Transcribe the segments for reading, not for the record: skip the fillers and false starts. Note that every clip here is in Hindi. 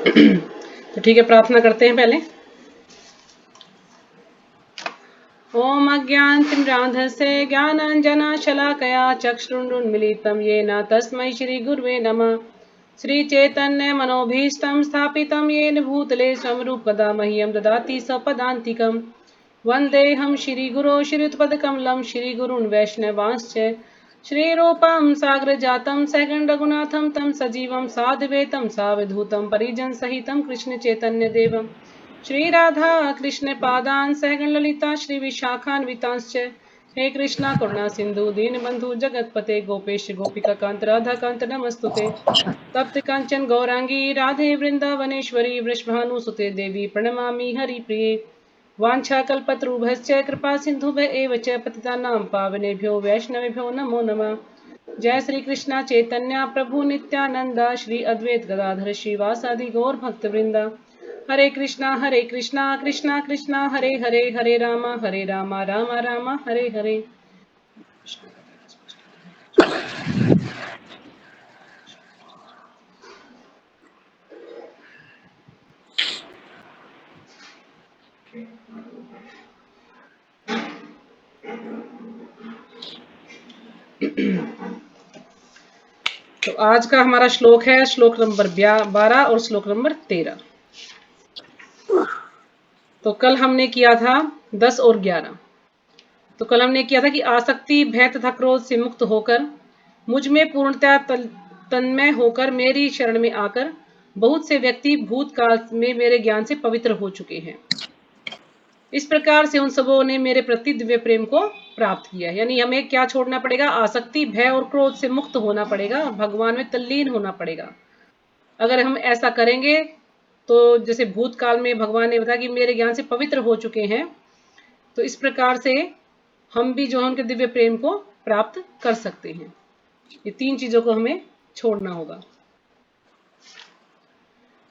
तो ठीक है, प्रार्थना करते हैं पहले। ओम अज्ञानतिमिरान्धस्य ज्ञानाञ्जनशलाकया चक्षुरुन्मीलितं येन तस्मै श्रीगुरुवे नमः। श्रीचैतन्यमनोभीष्टं स्थापितं येन भूतले स्वरूपकदा मह्यं ददाति स्वपदान्तिकं। वन्देऽहं श्रीगुरो श्रीयुतपदकमलं श्रीगुरून् वैष्णवांश्च श्रीरूपं साग्रजातं सैकण्डरघुनाथं तं सजीवं साद्वैतं सावधूतं परिजनसहितं कृष्णचैतन्यदेवम् श्री राधा कृष्ण पादान सहगण ललिता श्री विशाखान्वितांश्च हे कृष्णा करुणा सिंधु दीनबंधु जगतपते गोपेश गोपिका कांत राधा कांत नमस्तुते। तप्त कांचन गौरांगी राधे वृंदावनेश्वरी वृषभानुसुते देवी प्रणमामि हरिप्रिये। वाञ्छाकल्पतरुभ्यश्च कृपा सिन्धुभ्य एव च पतितानां पावनेभ्यो वैष्णवेभ्यो नमो नमः। जय श्री कृष्णा चैतन्य प्रभु नित्यानंद श्री अद्वैत गदाधर श्रीवासादि गौर भक्त वृंदा। हरे कृष्णा कृष्णा कृष्णा हरे हरे हरे राम राम राम हरे हरे। तो आज का हमारा श्लोक है श्लोक नंबर 12 और श्लोक नंबर 13। तो कल हमने किया था 10 और 11। तो कल हमने किया था कि आसक्ति भय तथा क्रोध से मुक्त होकर मुझ में पूर्णतया तन्मय होकर मेरी शरण में आकर बहुत से व्यक्ति भूतकाल में मेरे ज्ञान से पवित्र हो चुके हैं। इस प्रकार से उन सबों ने मेरे प्रति दिव्य प्रेम को प्राप्त किया। यानी हमें क्या छोड़ना पड़ेगा? आसक्ति भय और क्रोध से मुक्त होना पड़ेगा, भगवान में तल्लीन होना पड़ेगा। अगर हम ऐसा करेंगे तो जैसे भूतकाल में भगवान ने बताया कि मेरे ज्ञान से पवित्र हो चुके हैं, तो इस प्रकार से हम भी जो है उनके दिव्य प्रेम को प्राप्त कर सकते हैं। ये 3 चीजों को हमें छोड़ना होगा।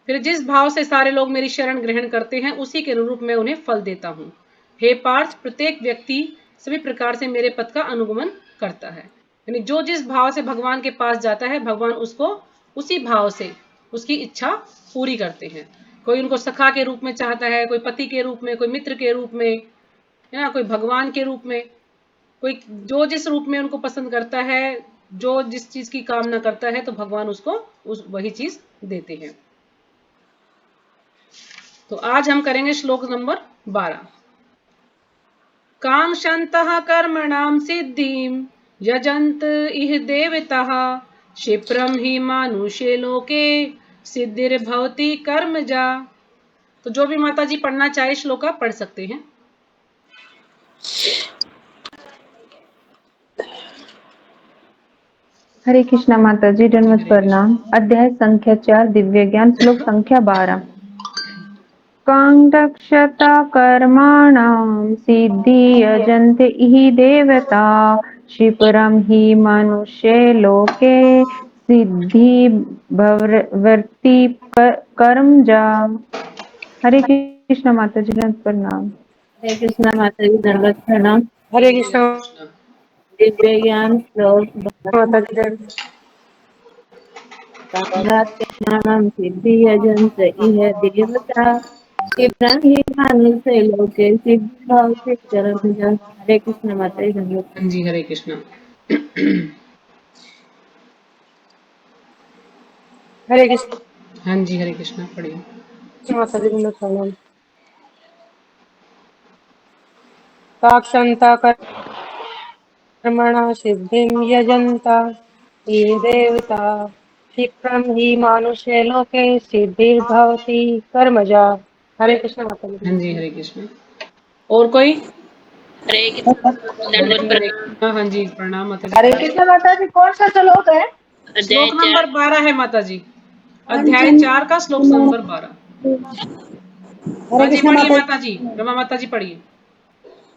फिर जिस भाव से सारे लोग मेरी शरण ग्रहण करते हैं उसी के अनुरूप मैं उन्हें फल देता हूँ। हे पार्थ, प्रत्येक व्यक्ति सभी प्रकार से मेरे पथ का अनुगमन करता है। यानी जो जिस भाव से भगवान के पास जाता है भगवान उसको उसी भाव से उसकी इच्छा पूरी करते हैं। कोई उनको सखा के रूप में चाहता है, कोई पति के रूप में, कोई मित्र के रूप में, है ना, कोई भगवान के रूप में। कोई जो जिस रूप में उनको पसंद करता है, जो जिस चीज की कामना करता है, तो भगवान उसको वही चीज देते हैं। तो आज हम करेंगे श्लोक नंबर 12। कांक्षन्तः कर्मणां सिद्धिं यजन्त इह देवताः क्षिप्रं हि मानुषे लोके सिद्धिर्भवति कर्मजा। तो जो भी माता जी पढ़ना चाहे श्लोक आप पढ़ सकते हैं। हरे कृष्णा माता जी, दंडवत प्रणाम। अध्याय संख्या 4 दिव्य ज्ञान श्लोक संख्या 12। कांक्षता कर्माणां सिद्धि यजन्ते हि देवता क्षिप्रं हि मनुष्ये लोके सिद्धि भवति कर्मजा। हरे कृष्णा माता जी, दंडवत प्रणाम। हरे कृष्णा माता जी, दंडवत प्रणाम। हरे कृष्णा दिव्य ज्ञान श्लोक माता जी। कर्माणां सिद्धि यजन्त इह देवता क्षिप्रं हि मानुषे लोके सिद्धि भवति कर्मजा। हरे कृष्णा माता जी, दंडवत। हाँ जी, हरे कृष्णा। हरे कृष्णा हाँ जी, हरे कृष्णा पढ़िए। माता जी दंडवत प्रणाम। काक्षन्ता कर्मणा सिद्धिं यजन्ता ये देवता क्षिप्रं हि मानुषे लोके सिद्धिर्भवति कर्मजा। हरे कृष्णा माता जी। हाँ जी, हरे कृष्णा। और कोई? हरे कृष्णा दंडवत हरे प्रणाम। कृष्णा। हाँ जी, प्रणाम माता जी। हरे कृष्णा माता जी, कौन सा श्लोक है? अध्याय श्लोक नंबर 4 12 है माता जी। अध्याय 4 का श्लोक नंबर 12। हरे हाँ जी, कृष्णा पढ़िए माता माता जी, रमा माता जी पढ़िए।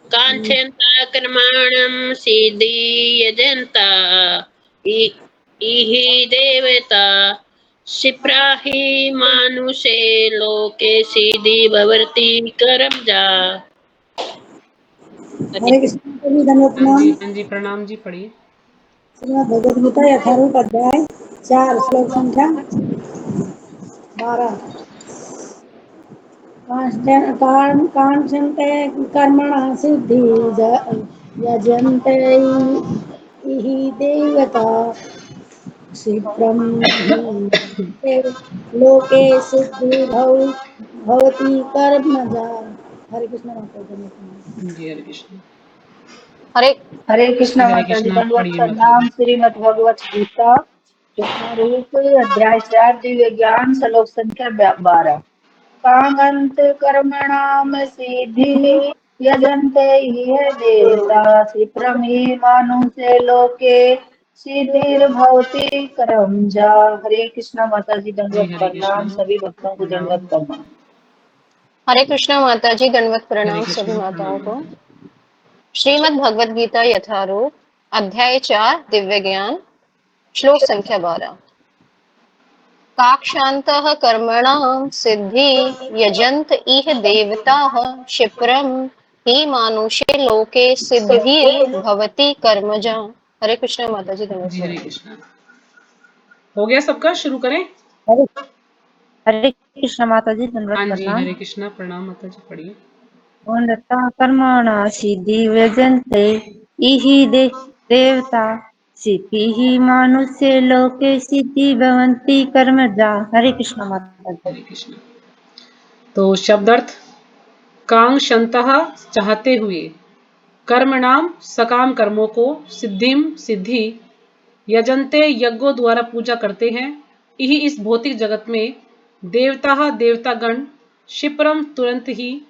कांक्षन्ता कर्माणं सिद्धि यजन्ता इहि देवता क्षिप्रा हि मानुषे लोके सिद्धि भवति कर्मजा। हरे कृष्ण जी, दंडवत हाँ जी, प्रणाम। हाँ जी, प्रणाम जी पढ़िए। श्रीमद् भगवद गीता 18 अध्याय 4 श्लोक संख्या 12 कांक्षन्ते कर्मणा सिद्धि यजन्ते हि देवता क्षिप्रं हि ते लोके सिद्धि भवति कर्मजा। हरे कृष्ण माता जी। जी हरे कृष्ण। हरे हरे कृष्णा हरे माता जी, कृष्ण, दंडवत पढ़िए माता प्रणाम। जी। श्रीमद् भगवत गीता रूप अध्याय 4 दिव्य ज्ञान श्लोक संख्या 12। कांगंत कर्मणाम सिद्धि यजन्ते ये देवता क्षिप्रमि मानुषे लोके सिद्धिर्भवति करमजा। हरे कृष्णा माता जी, जी दंडवत हरे प्रणाम। कृष्ण, सभी भक्तों को प्रणाम। दंडवत प्रणाम। हरे कृष्णा माता जी, दंडवत हरे प्रणाम सभी कृष्ण, माताओं प्रणाम को। माता जी। श्रीमद् भगवत गीता यथारूप अध्याय 4 दिव्य ज्ञान श्लोक संख्या 12। काक्षान्तः कर्मणां सिद्धि यजन्त इह देवताः क्षिप्रं हि मानुषे लोके सिद्धिर्भवति कर्मजा। हरे कृष्णा माता जी, जी हरे धन्यवाद। कृष्ण। हो गया सबका, शुरू करें। हरे हरे कृष्णा माता जी, दंडवत हाँ जी प्रणाम। हरे कृष्ण, प्रणाम माता जी, पढ़िए। उन्नता कर्मणा सिद्धि व्यजन्ते इहि देवता सिद्धिः मानुष्य लोके सिद्धि भवन्ति कर्मजा। हरे कृष्ण माता जी। हरे कृष्ण। तो शब्दार्थ, कांक्षन्तः चाहते हुए, कर्मणाम सकाम कर्मों को, सिद्धिम सिद्धि, यजन्ते यज्ञों द्वारा पूजा करते हैं, यही इस भौतिक जगत में, देवता देवतागण, क्षिप्रम तुरंत ही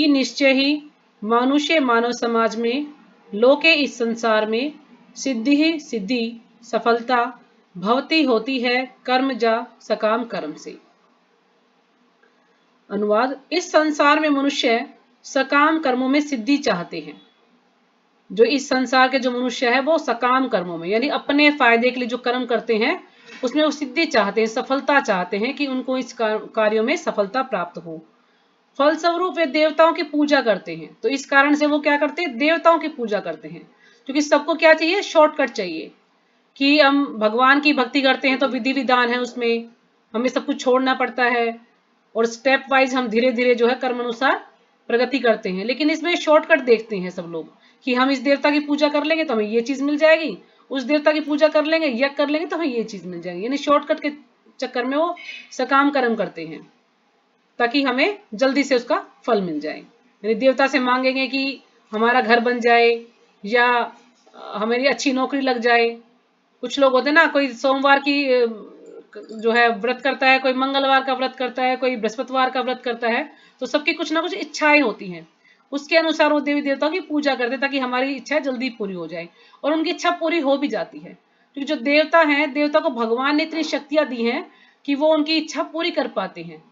निश्चय ही, मानुष्य मानव समाज में, लोके इस संसार में, सिद्धि ही सिद्धि सफलता, भवती होती है कर्मजा सकाम कर्म से। अनुवाद, इस संसार में मनुष्य सकाम कर्मों में सिद्धि चाहते हैं। जो इस संसार के जो मनुष्य है वो सकाम कर्मों में, यानी अपने फायदे के लिए जो कर्म करते हैं उसमें वो सिद्धि चाहते हैं, सफलता चाहते हैं कि उनको इस कार्यों में सफलता प्राप्त हो। फलस्वरूप वे देवताओं की पूजा करते हैं। तो इस कारण से वो क्या करते हैं, देवताओं की पूजा करते हैं। क्योंकि सबको क्या चाहिए, शॉर्टकट चाहिए कि हम भगवान की भक्ति करते हैं तो विधि विधान है, उसमें हमें सब कुछ छोड़ना पड़ता है और स्टेप वाइज हम धीरे धीरे जो है कर्म अनुसार प्रगति करते हैं। लेकिन इसमें शॉर्टकट देखते हैं सब लोग कि हम इस देवता की पूजा कर लेंगे तो हमें ये चीज मिल जाएगी, उस देवता की पूजा कर लेंगे, यज्ञ कर लेंगे तो हमें ये चीज मिल जाएगी। यानी शॉर्टकट के चक्कर में वो सकाम कर्म करते हैं ताकि हमें जल्दी से उसका फल मिल जाए। यानी देवता से मांगेंगे कि हमारा घर बन जाए या हमारी अच्छी नौकरी लग जाए। कुछ लोग होते हैं ना, कोई सोमवार की जो है व्रत करता है, कोई मंगलवार का व्रत करता है, कोई बृहस्पतिवार का व्रत करता है। तो सबकी कुछ ना कुछ इच्छाएं होती हैं, उसके अनुसार वो देवी देवताओं की पूजा करते हैं ताकि हमारी इच्छा जल्दी पूरी हो जाए। और उनकी इच्छा पूरी हो भी जाती है, क्योंकि जो देवता हैं, देवता को भगवान ने इतनी शक्तियां दी हैं कि वो उनकी इच्छा पूरी कर पाते हैं।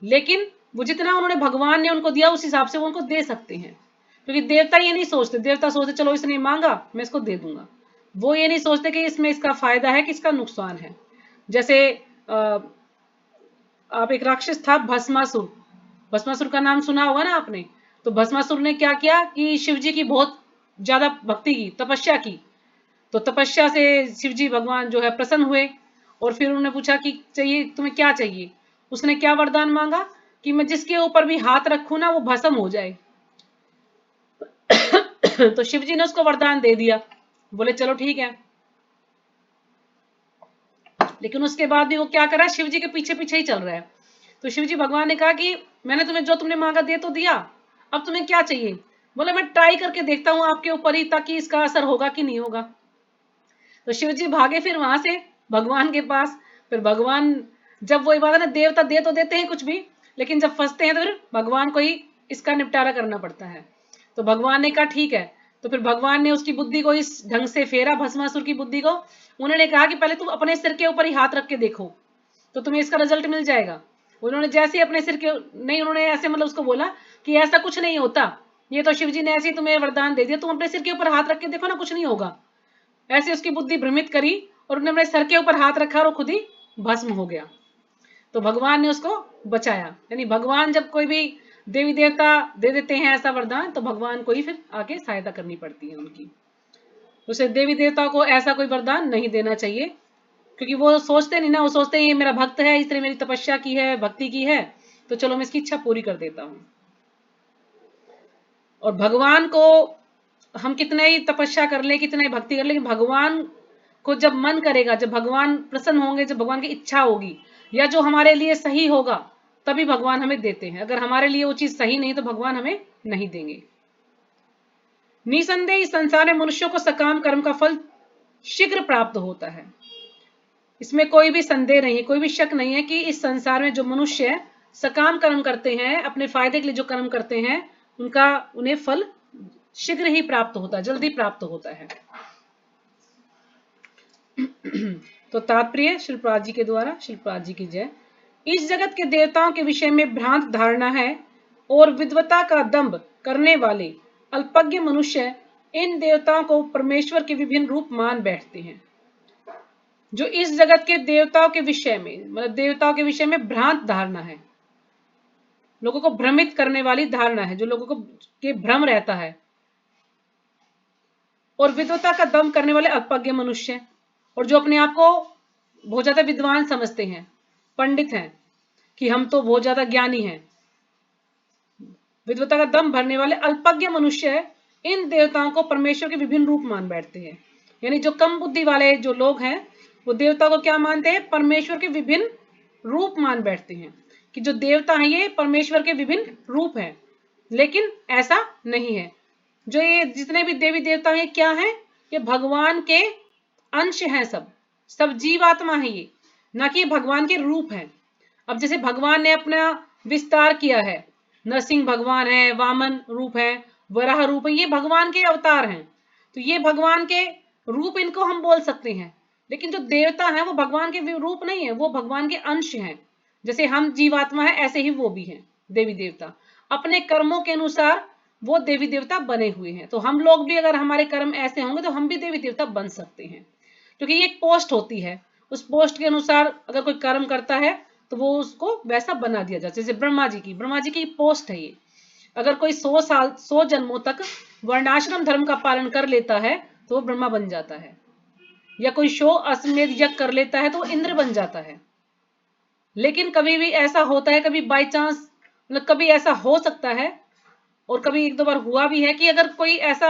लेकिन वो जितना उन्होंने भगवान ने उनको दिया उस हिसाब से वो उनको दे सकते हैं। क्योंकि देवता ये नहीं सोचते, देवता सोचते चलो इसने मांगा मैं इसको दे दूंगा। वो ये नहीं सोचते कि इसमें इसका फायदा है कि इसका नुकसान है। जैसे आप एक राक्षस था भस्मासुर, भस्मासुर का नाम सुना होगा ना आपने। तो भस्मासुर ने क्या किया कि शिव जी की बहुत ज्यादा भक्ति की, तपस्या की। तो तपस्या से शिव जी भगवान जो है प्रसन्न हुए और फिर उन्होंने पूछा कि चाहिए तुम्हें क्या चाहिए। उसने क्या वरदान मांगा कि मैं जिसके ऊपर भी हाथ रखूं ना वो भस्म हो जाए। तो शिव जी ने उसको वरदान दे दिया, बोले चलो ठीक है। लेकिन उसके बाद भी वो क्या कर रहा है, शिव जी के पीछे पीछे ही चल रहा है। तो शिव जी भगवान ने कहा कि मैंने तुम्हें जो तुमने मांगा दे तो दिया, अब तुम्हें क्या चाहिए। बोले मैं ट्राई करके देखता हूं आपके ऊपर ही, ताकि इसका असर होगा कि नहीं होगा। तो शिव जी भागे फिर वहां से भगवान के पास। फिर भगवान, जब वही बात है ना, देवता दे तो देते हैं कुछ भी, लेकिन जब फंसते हैं तो फिर भगवान को ही इसका निपटारा करना पड़ता है। तो भगवान ने कहा ठीक है। तो फिर भगवान ने उसकी बुद्धि को इस ढंग से फेरा, भस्मासुर की बुद्धि को। उन्होंने कहा कि पहले तुम अपने सिर के ऊपर ही हाथ रख के देखो तो तुम्हें इसका रिजल्ट मिल जाएगा। उन्होंने जैसे ही अपने सिर के, नहीं उन्होंने ऐसे मतलब उसको बोला कि ऐसा कुछ नहीं होता, ये तो शिव जी ने ऐसे ही तुम्हें वरदान दे दिया, तुम अपने सिर के ऊपर हाथ रख के देखो ना, कुछ नहीं होगा। ऐसे उसकी बुद्धि भ्रमित करी और उन्होंने अपने सर के ऊपर हाथ रखा और खुद ही भस्म हो गया। तो भगवान ने उसको बचाया। यानी भगवान जब कोई भी देवी देवता दे देते हैं ऐसा वरदान, तो भगवान को ही फिर आके सहायता करनी पड़ती है उनकी। उसे देवी देवताओं को ऐसा कोई वरदान नहीं देना चाहिए, क्योंकि वो सोचते नहीं ना, वो सोचते हैं ये मेरा भक्त है, इसने मेरी तपस्या की है, भक्ति की है, तो चलो मैं इसकी इच्छा पूरी कर देता हूं। और भगवान को हम कितने ही तपस्या कर ले, कितने ही भक्ति कर ले, लेकिन भगवान को जब मन करेगा, जब भगवान प्रसन्न होंगे, जब भगवान की इच्छा होगी या जो हमारे लिए सही होगा, तभी भगवान हमें देते हैं। अगर हमारे लिए वो चीज सही नहीं तो भगवान हमें नहीं देंगे। निसंदेह इस संसार में मनुष्यों को सकाम कर्म का फल शीघ्र प्राप्त होता है। इसमें कोई भी संदेह नहीं है, कोई भी शक नहीं है कि इस संसार में जो मनुष्य सकाम कर्म करते हैं, अपने फायदे के लिए जो कर्म करते हैं, उन्हें फल शीघ्र ही प्राप्त होता है, जल्दी प्राप्त होता है। तो तात्पर्य श्रीपाद जी के द्वारा, श्रीपाद जी की जय। इस जगत के देवताओं के विषय में भ्रांत धारणा है और विद्वता का दंभ करने वाले अल्पज्ञ मनुष्य इन देवताओं को परमेश्वर के विभिन्न रूप मान बैठते हैं। जो इस जगत के देवताओं के विषय में, मतलब देवताओं के विषय में भ्रांत धारणा है, लोगों को भ्रमित करने वाली धारणा है, जो लोगों को के भ्रम रहता है, और विद्वता का दंभ करने वाले अल्पज्ञ मनुष्य, और जो अपने आप को बहुत ज्यादा विद्वान समझते हैं, पंडित हैं, कि हम तो बहुत ज्यादा ज्ञानी हैं। विद्वता का दंभ भरने वाले अल्पज्ञ मनुष्य इन देवताओं को परमेश्वर के विभिन्न रूप मान बैठते हैं। यानी जो कम बुद्धि वाले जो लोग हैं, वो देवता को क्या मानते हैं? परमेश्वर के विभिन्न रूप मान बैठते हैं, कि जो देवता हैं ये परमेश्वर के विभिन्न रूप हैं। लेकिन ऐसा नहीं है। जो ये जितने भी देवी देवता हैं क्या हैं? ये भगवान के अंश हैं, सब जीवात्मा है ये, ना कि भगवान के रूप हैं। अब जैसे भगवान ने अपना विस्तार किया है, नरसिंह भगवान है, वामन रूप है, वराह रूप है, ये भगवान के अवतार हैं, तो ये भगवान के रूप इनको हम बोल सकते हैं। लेकिन जो देवता हैं वो भगवान के रूप नहीं है, वो भगवान के अंश हैं। जैसे हम जीवात्मा है, ऐसे ही वो भी हैं देवी देवता। अपने कर्मों के अनुसार वो देवी देवता बने हुए हैं। तो हम लोग भी अगर हमारे कर्म ऐसे होंगे तो हम भी देवी देवता बन सकते हैं, क्योंकि ये एक पोस्ट होती है। उस पोस्ट के अनुसार अगर कोई कर्म करता है तो वो उसको वैसा बना दिया जाता है। जैसे ब्रह्मा जी की पोस्ट है ये। अगर कोई 100 जन्मों तक वर्णाश्रम धर्म का पालन कर लेता है तो वो ब्रह्मा बन जाता है, या कोई 100 अश्वमेध यज्ञ कर लेता है तो वो इंद्र बन जाता है। लेकिन कभी भी ऐसा होता है, कभी बाई चांस, मतलब कभी ऐसा हो सकता है, और कभी एक दो बार हुआ भी है कि अगर कोई ऐसा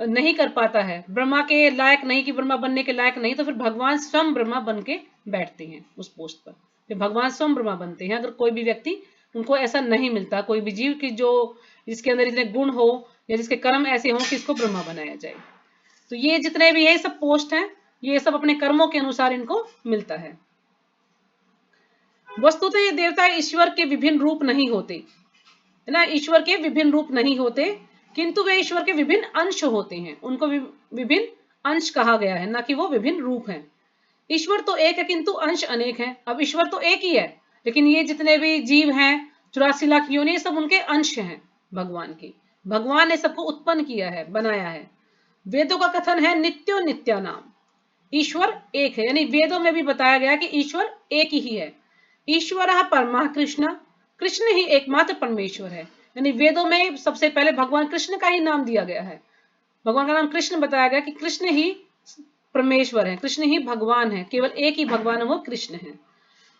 नहीं कर पाता है, ब्रह्मा के लायक नहीं, कि ब्रह्मा बनने के लायक नहीं, तो फिर भगवान स्वयं ब्रह्मा बन के बैठते हैं उस पोस्ट पर। फिर भगवान स्वयं ब्रह्मा बनते हैं। अगर कोई भी व्यक्ति, उनको ऐसा नहीं मिलता, कोई भी जीव की जो जिसके अंदर इतने गुण हो या जिसके कर्म ऐसे हो कि इसको ब्रह्मा बनाया जाए। तो ये जितने भी है सब पोस्ट हैं, ये सब अपने कर्मों के अनुसार इनको मिलता है। वस्तुतः ये देवता ईश्वर के विभिन्न रूप नहीं होते, है ना, ईश्वर के विभिन्न रूप नहीं होते, किंतु वे ईश्वर के विभिन्न अंश होते हैं। उनको विभिन्न अंश कहा गया है, ना कि वो विभिन्न रूप हैं। ईश्वर तो एक है किंतु अंश अनेक हैं। अब ईश्वर तो एक ही है, लेकिन ये जितने भी जीव हैं, 84 लाख योनि, सब उनके अंश हैं भगवान के। भगवान ने सबको उत्पन्न किया है, बनाया है। वेदों का कथन है नित्यो नित्यानाम, ईश्वर एक है। यानी वेदों में भी बताया गया कि ईश्वर एक ही है। ईश्वर परमा कृष्ण, कृष्ण ही एकमात्र परमेश्वर है। यानी वेदों में सबसे पहले भगवान कृष्ण का ही नाम दिया गया है। भगवान का नाम कृष्ण बताया गया कि कृष्ण ही परमेश्वर है, कृष्ण ही भगवान है, केवल एक ही भगवान है, वो कृष्ण है।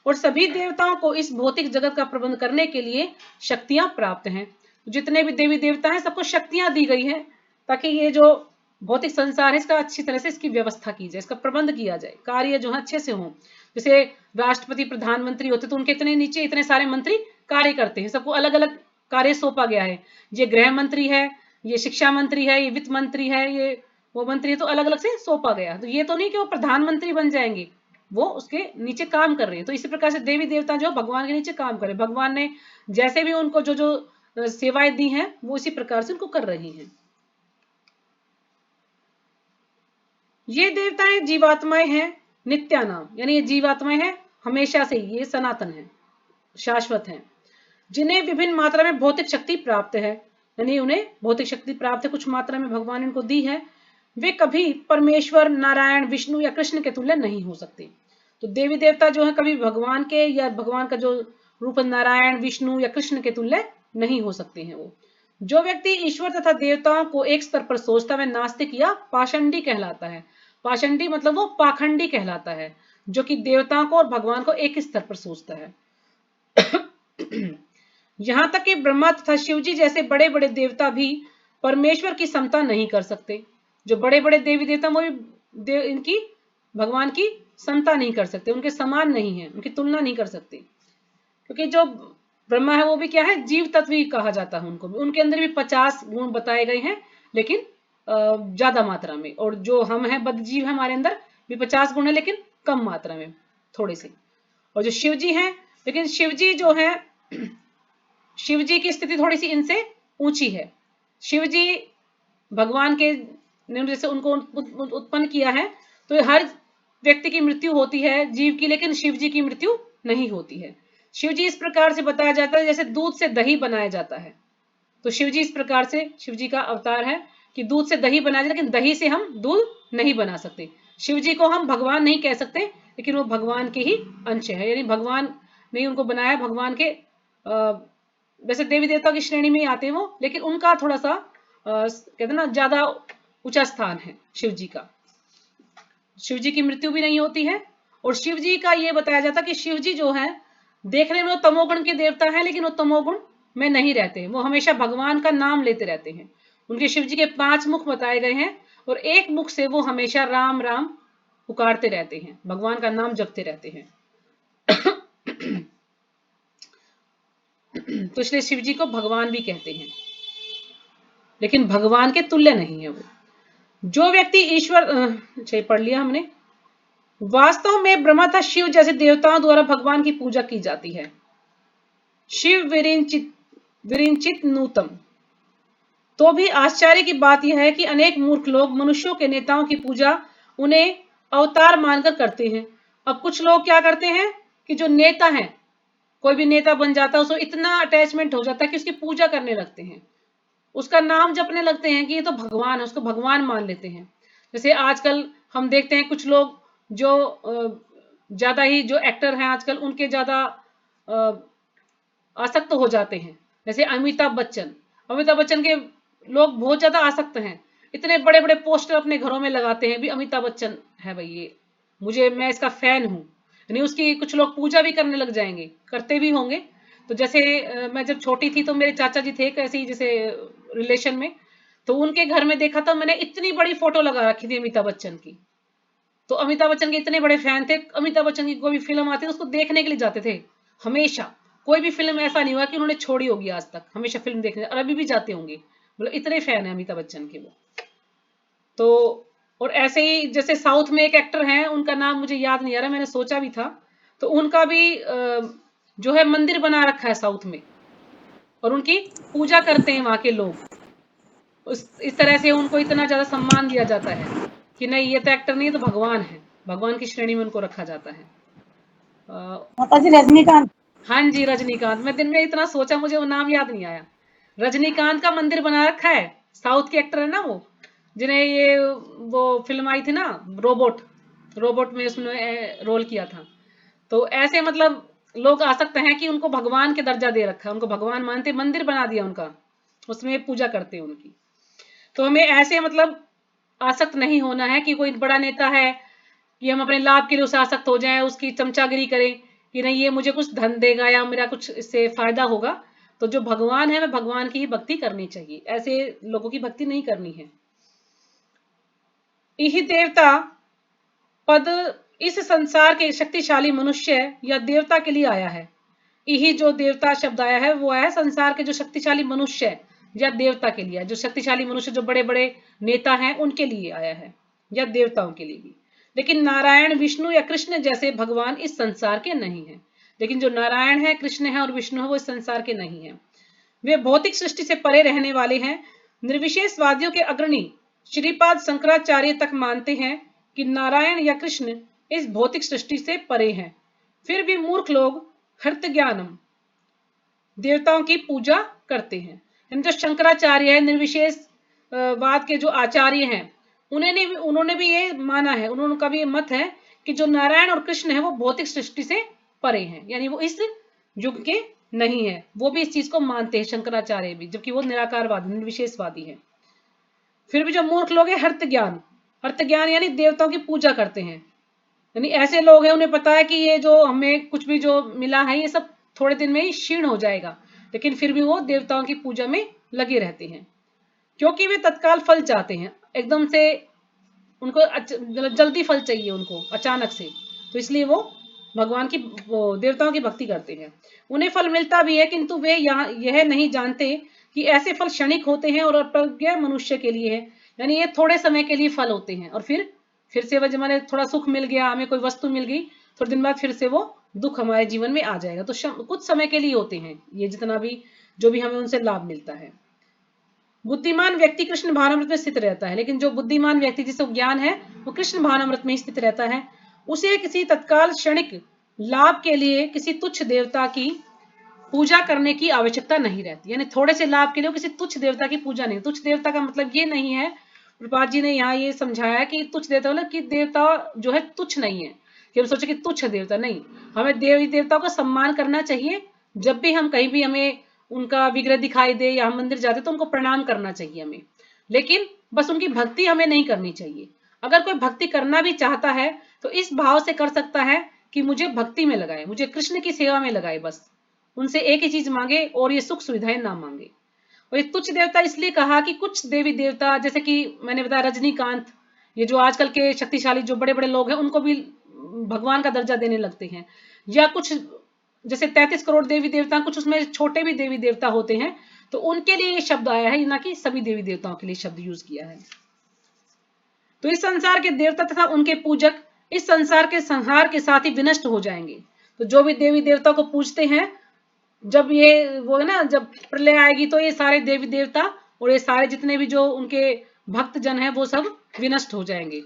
और सभी देवताओं को इस भौतिक जगत का प्रबंध करने के लिए शक्तियां प्राप्त हैं। जितने भी देवी देवता हैं सबको शक्तियां दी गई हैं, ताकि ये जो भौतिक संसार है इसका अच्छी तरह से इसकी व्यवस्था की जाए, इसका प्रबंध किया जाए, कार्य जो है अच्छे से हो। जैसे राष्ट्रपति प्रधानमंत्री होते तो उनके इतने नीचे इतने सारे मंत्री कार्य करते हैं, सबको अलग अलग कार्य सौंपा गया है। ये गृह मंत्री है, ये शिक्षा मंत्री है, ये वित्त मंत्री है, ये वो मंत्री है, तो अलग अलग से सौंपा गया। तो ये तो नहीं कि वो प्रधानमंत्री बन जाएंगे, वो उसके नीचे काम कर रहे हैं। तो इसी प्रकार से देवी देवता जो भगवान के नीचे काम करे, भगवान ने जैसे भी उनको जो जो सेवाएं दी हैं वो इसी प्रकार से उनको कर रही हैं। ये देवताएं जीवात्माएं हैं नित्यानाम, यानी ये जीवात्माएं हैं हमेशा से, ये सनातन है, शाश्वत है, जिन्हें विभिन्न मात्रा में भौतिक शक्ति प्राप्त है। यानी उन्हें भौतिक शक्ति प्राप्त है, कुछ मात्रा में भगवान इनको दी है। वे कभी परमेश्वर, नारायण, विष्णु या कृष्ण के तुल्य नहीं हो सकते। तो देवी देवता जो है कभी भगवान के या भगवान का जो रूप नारायण, विष्णु या कृष्ण के तुल्य नहीं हो सकते हैं। वो जो व्यक्ति ईश्वर तथा देवताओं को एक स्तर पर सोचता है नास्तिक या पाषंडी कहलाता है। पाषंडी मतलब वो पाखंडी कहलाता है। जो कि देवताओं को और भगवान को एक स्तर पर सोचता है। यहां तक कि ब्रह्मा तथा शिव जी जैसे बड़े बड़े देवता भी परमेश्वर की समता नहीं कर सकते। जो बड़े बड़े देवी देवता वो भी इनकी भगवान की समता नहीं कर सकते, उनके समान नहीं है, उनकी तुलना नहीं कर सकते। क्योंकि जो ब्रह्मा है वो भी क्या है, जीव तत्व ही कहा जाता है उनको भी। उनके अंदर भी 50 गुण बताए गए हैं, लेकिन ज्यादा मात्रा में। और जो हम हैं बद्ध जीव है, हमारे अंदर भी 50 गुण है, लेकिन कम मात्रा में, थोड़े से। और जो शिव जी हैं, लेकिन शिव जी जो है, शिव जी की स्थिति थोड़ी सी इनसे ऊंची है। शिव जी भगवान के ने जैसे उनको उत्पन्न किया है, तो हर व्यक्ति की मृत्यु होती है जीव की, लेकिन शिव जी की मृत्यु नहीं होती है। शिव जी इस प्रकार से बताया जाता है जैसे दूध से दही बनाया जाता है। तो शिव जी इस प्रकार से, शिव जी का अवतार है कि दूध से दही बनाया जाता है, लेकिन दही से हम दूध नहीं बना सकते। शिव जी को हम भगवान नहीं कह सकते, लेकिन वो भगवान के ही अंश है, यानी भगवान ने उनको बनाया। भगवान के वैसे देवी देवता की श्रेणी में ही आते हैं वो, लेकिन उनका थोड़ा सा कहते हैं ना ज्यादा ऊंचा स्थान है शिव जी का। शिव जी की मृत्यु भी नहीं होती है। और शिव जी का ये बताया जाता है कि शिव जी जो है देखने में वो तमोगुण के देवता है, लेकिन वो तमोगुण में नहीं रहते, वो हमेशा भगवान का नाम लेते रहते हैं। उनके शिव जी के 5 मुख बताए गए हैं, और एक मुख से वो हमेशा राम राम पुकारते रहते हैं, भगवान का नाम जपते रहते हैं। तो इसलिए शिव जी को भगवान भी कहते हैं, लेकिन भगवान के तुल्य नहीं है वो। जो व्यक्ति ईश्वर अच्छा पढ़ लिया हमने। वास्तव में ब्रह्मा तथा शिव जैसे देवताओं द्वारा भगवान की पूजा की जाती है। शिव विरिंचित नूतम। तो भी आश्चर्य की बात यह है कि अनेक मूर्ख लोग मनुष्यों के नेताओं की पूजा उन्हें अवतार मानकर करते हैं। अब कुछ लोग क्या करते हैं कि जो नेता है, कोई भी नेता बन जाता है, उसको इतना अटैचमेंट हो जाता है कि उसकी पूजा करने लगते हैं, उसका नाम जपने लगते हैं कि ये तो भगवान है, उसको भगवान मान लेते हैं। जैसे आजकल हम देखते हैं कुछ लोग जो ज्यादा ही जो एक्टर हैं आजकल, उनके ज्यादा आसक्त हो जाते हैं। जैसे अमिताभ बच्चन के लोग बहुत ज्यादा आसक्त हैं, इतने बड़े बड़े पोस्टर अपने घरों में लगाते हैं भी अमिताभ बच्चन है भाई ये, मैं इसका फैन हूं, यानी उसकी कुछ लोग पूजा भी करने लग जाएंगे, करते भी होंगे। तो जैसे मैं जब छोटी थी तो मेरे चाचा जी थे कैसे ही जैसे रिलेशन में, तो उनके घर में देखा था मैंने, इतनी बड़ी फोटो लगा रखी थी अमिताभ बच्चन की। तो अमिताभ बच्चन के इतने बड़े फैन थे, अमिताभ बच्चन की कोई भी फिल्म आती थी उसको देखने के लिए जाते थे हमेशा। कोई भी फिल्म ऐसा नहीं हुआ कि उन्होंने छोड़ी होगी आज तक, हमेशा फिल्म देखने, और अभी भी जाते होंगे, मतलब इतने फैन है अमिताभ बच्चन के वो। तो और ऐसे ही जैसे साउथ में एक एक्टर हैं, उनका नाम मुझे याद नहीं आ रहा, मैंने सोचा भी था, तो उनका भी जो है मंदिर बना रखा है साउथ में, और उनकी पूजा करते हैं वहां के लोग। इस तरह से उनको इतना ज्यादा सम्मान दिया जाता है कि नहीं ये तो एक्टर नहीं है, तो भगवान है, भगवान की श्रेणी में उनको रखा जाता है। माता जी रजनीकांत। हाँ जी रजनीकांत, मैं दिन में इतना सोचा मुझे वो नाम याद नहीं आया। रजनीकांत का मंदिर बना रखा है, साउथ के एक्टर है ना वो, जिन्हें ये वो फिल्म आई थी ना रोबोट, रोबोट में उसने रोल किया था। तो ऐसे मतलब लोग आसक्त हैं कि उनको भगवान के दर्जा दे रखा है, उनको भगवान मानते, मंदिर बना दिया उनका, उसमें पूजा करते हैं उनकी। तो हमें ऐसे मतलब आसक्त नहीं होना है कि कोई बड़ा नेता है कि हम अपने लाभ के लिए उसे आसक्त हो जाएं, उसकी चमचागिरी करें कि नहीं ये मुझे कुछ धन देगा या मेरा कुछ इससे फायदा होगा। तो जो भगवान है, मैं भगवान की ही भक्ति करनी चाहिए, ऐसे लोगों की भक्ति नहीं करनी है। यही देवता पद इस संसार के शक्तिशाली मनुष्य या देवता के लिए आया है। यही जो देवता शब्द आया है वो आया है संसार के जो शक्तिशाली मनुष्य या देवता के लिए, जो शक्तिशाली मनुष्य जो बड़े बड़े नेता हैं उनके लिए आया है, या देवताओं के लिए भी। लेकिन नारायण विष्णु या कृष्ण जैसे भगवान इस संसार के नहीं है। लेकिन जो नारायण है, कृष्ण है और विष्णु है, वो इस संसार के नहीं है। वे भौतिक सृष्टि से परे रहने वाले हैं। निर्विशेषवादियों के अग्रणी श्रीपाद शंकराचार्य तक मानते हैं कि नारायण या कृष्ण इस भौतिक सृष्टि से परे हैं। फिर भी मूर्ख लोग हर्त ज्ञानम देवताओं की पूजा करते हैं। जो शंकराचार्य है, निर्विशेष वाद के जो आचार्य हैं, उन्होंने भी ये माना है, उनका भी ये मत है कि जो नारायण और कृष्ण है वो भौतिक सृष्टि से परे हैं, यानी वो इस युग के नहीं है। वो भी इस चीज को मानते हैं शंकराचार्य भी, जबकि वो निराकारवादी निर्विशेषवादी है। फिर भी जो मूर्ख लोग हैं हर्त ज्ञान यानी देवताओं की पूजा करते हैं, यानी ऐसे लोग हैं, उन्हें पता है कि ये जो हमें कुछ भी जो मिला है ये सब थोड़े दिन में ही क्षीण हो जाएगा, लेकिन फिर भी वो देवताओं की पूजा में लगे रहते हैं, क्योंकि वे तत्काल फल चाहते हैं, एकदम से उनको जल्दी फल चाहिए उनको अचानक से, तो इसलिए वो भगवान की देवताओं की भक्ति करते हैं। उन्हें फल मिलता भी है, किंतु वे यह नहीं जानते कि ऐसे फल क्षणिक होते हैं और अप्रज्ञ मनुष्य के लिए है, यानी ये थोड़े समय के लिए फल होते हैं, और फिर से वह जब हमें थोड़ा सुख मिल गया, हमें कोई वस्तु मिल गई, थोड़े दिन बाद फिर से वो दुख हमारे जीवन में आ जाएगा। तो कुछ समय के लिए होते हैं ये, जितना भी जो भी हमें उनसे लाभ मिलता है। बुद्धिमान व्यक्ति कृष्ण भावनामृत में स्थित रहता है, लेकिन जो बुद्धिमान व्यक्ति जिसे ज्ञान है वो कृष्ण भावनामृत में स्थित रहता है। उसे किसी तत्काल क्षणिक लाभ के लिए किसी तुच्छ देवता की पूजा करने की आवश्यकता नहीं रहती, यानी थोड़े से लाभ के लिए किसी तुच्छ देवता की पूजा नहीं। तुच्छ देवता का मतलब ये नहीं है, प्रपात जी ने यहाँ ये समझाया कि तुच्छ देवता मतलब कि देवता जो है तुच्छ नहीं है, कि हम सोचे कि तुच्छ देवता नहीं, हमें देवी देवताओं का सम्मान करना चाहिए। जब भी हम कहीं भी हमें उनका विग्रह दिखाई दे या हम मंदिर जाते तो उनको प्रणाम करना चाहिए हमें, लेकिन बस उनकी भक्ति हमें नहीं करनी चाहिए। अगर कोई भक्ति करना भी चाहता है तो इस भाव से कर सकता है कि मुझे भक्ति में लगाए, मुझे कृष्ण की सेवा में लगाए, बस उनसे एक ही चीज मांगे और ये सुख सुविधाएं ना मांगे। और ये तुच्छ देवता इसलिए कहा कि कुछ देवी देवता, जैसे कि मैंने बताया रजनीकांत, ये जो आजकल के शक्तिशाली जो बड़े बड़े लोग हैं उनको भी भगवान का दर्जा देने लगते हैं, या कुछ जैसे 33 करोड़ देवी देवता, कुछ उसमें छोटे भी देवी देवता होते हैं, तो उनके लिए ये शब्द आया है, ना कि सभी देवी देवताओं के लिए शब्द यूज किया है। तो इस संसार के देवता तथा उनके पूजक इस संसार के संहार के साथ ही विनष्ट हो जाएंगे। तो जो भी देवी देवता को पूजते हैं, जब ये वो है ना, जब प्रलय आएगी तो ये सारे देवी देवता और ये सारे जितने भी जो उनके भक्त जन है वो सब विनष्ट हो जाएंगे।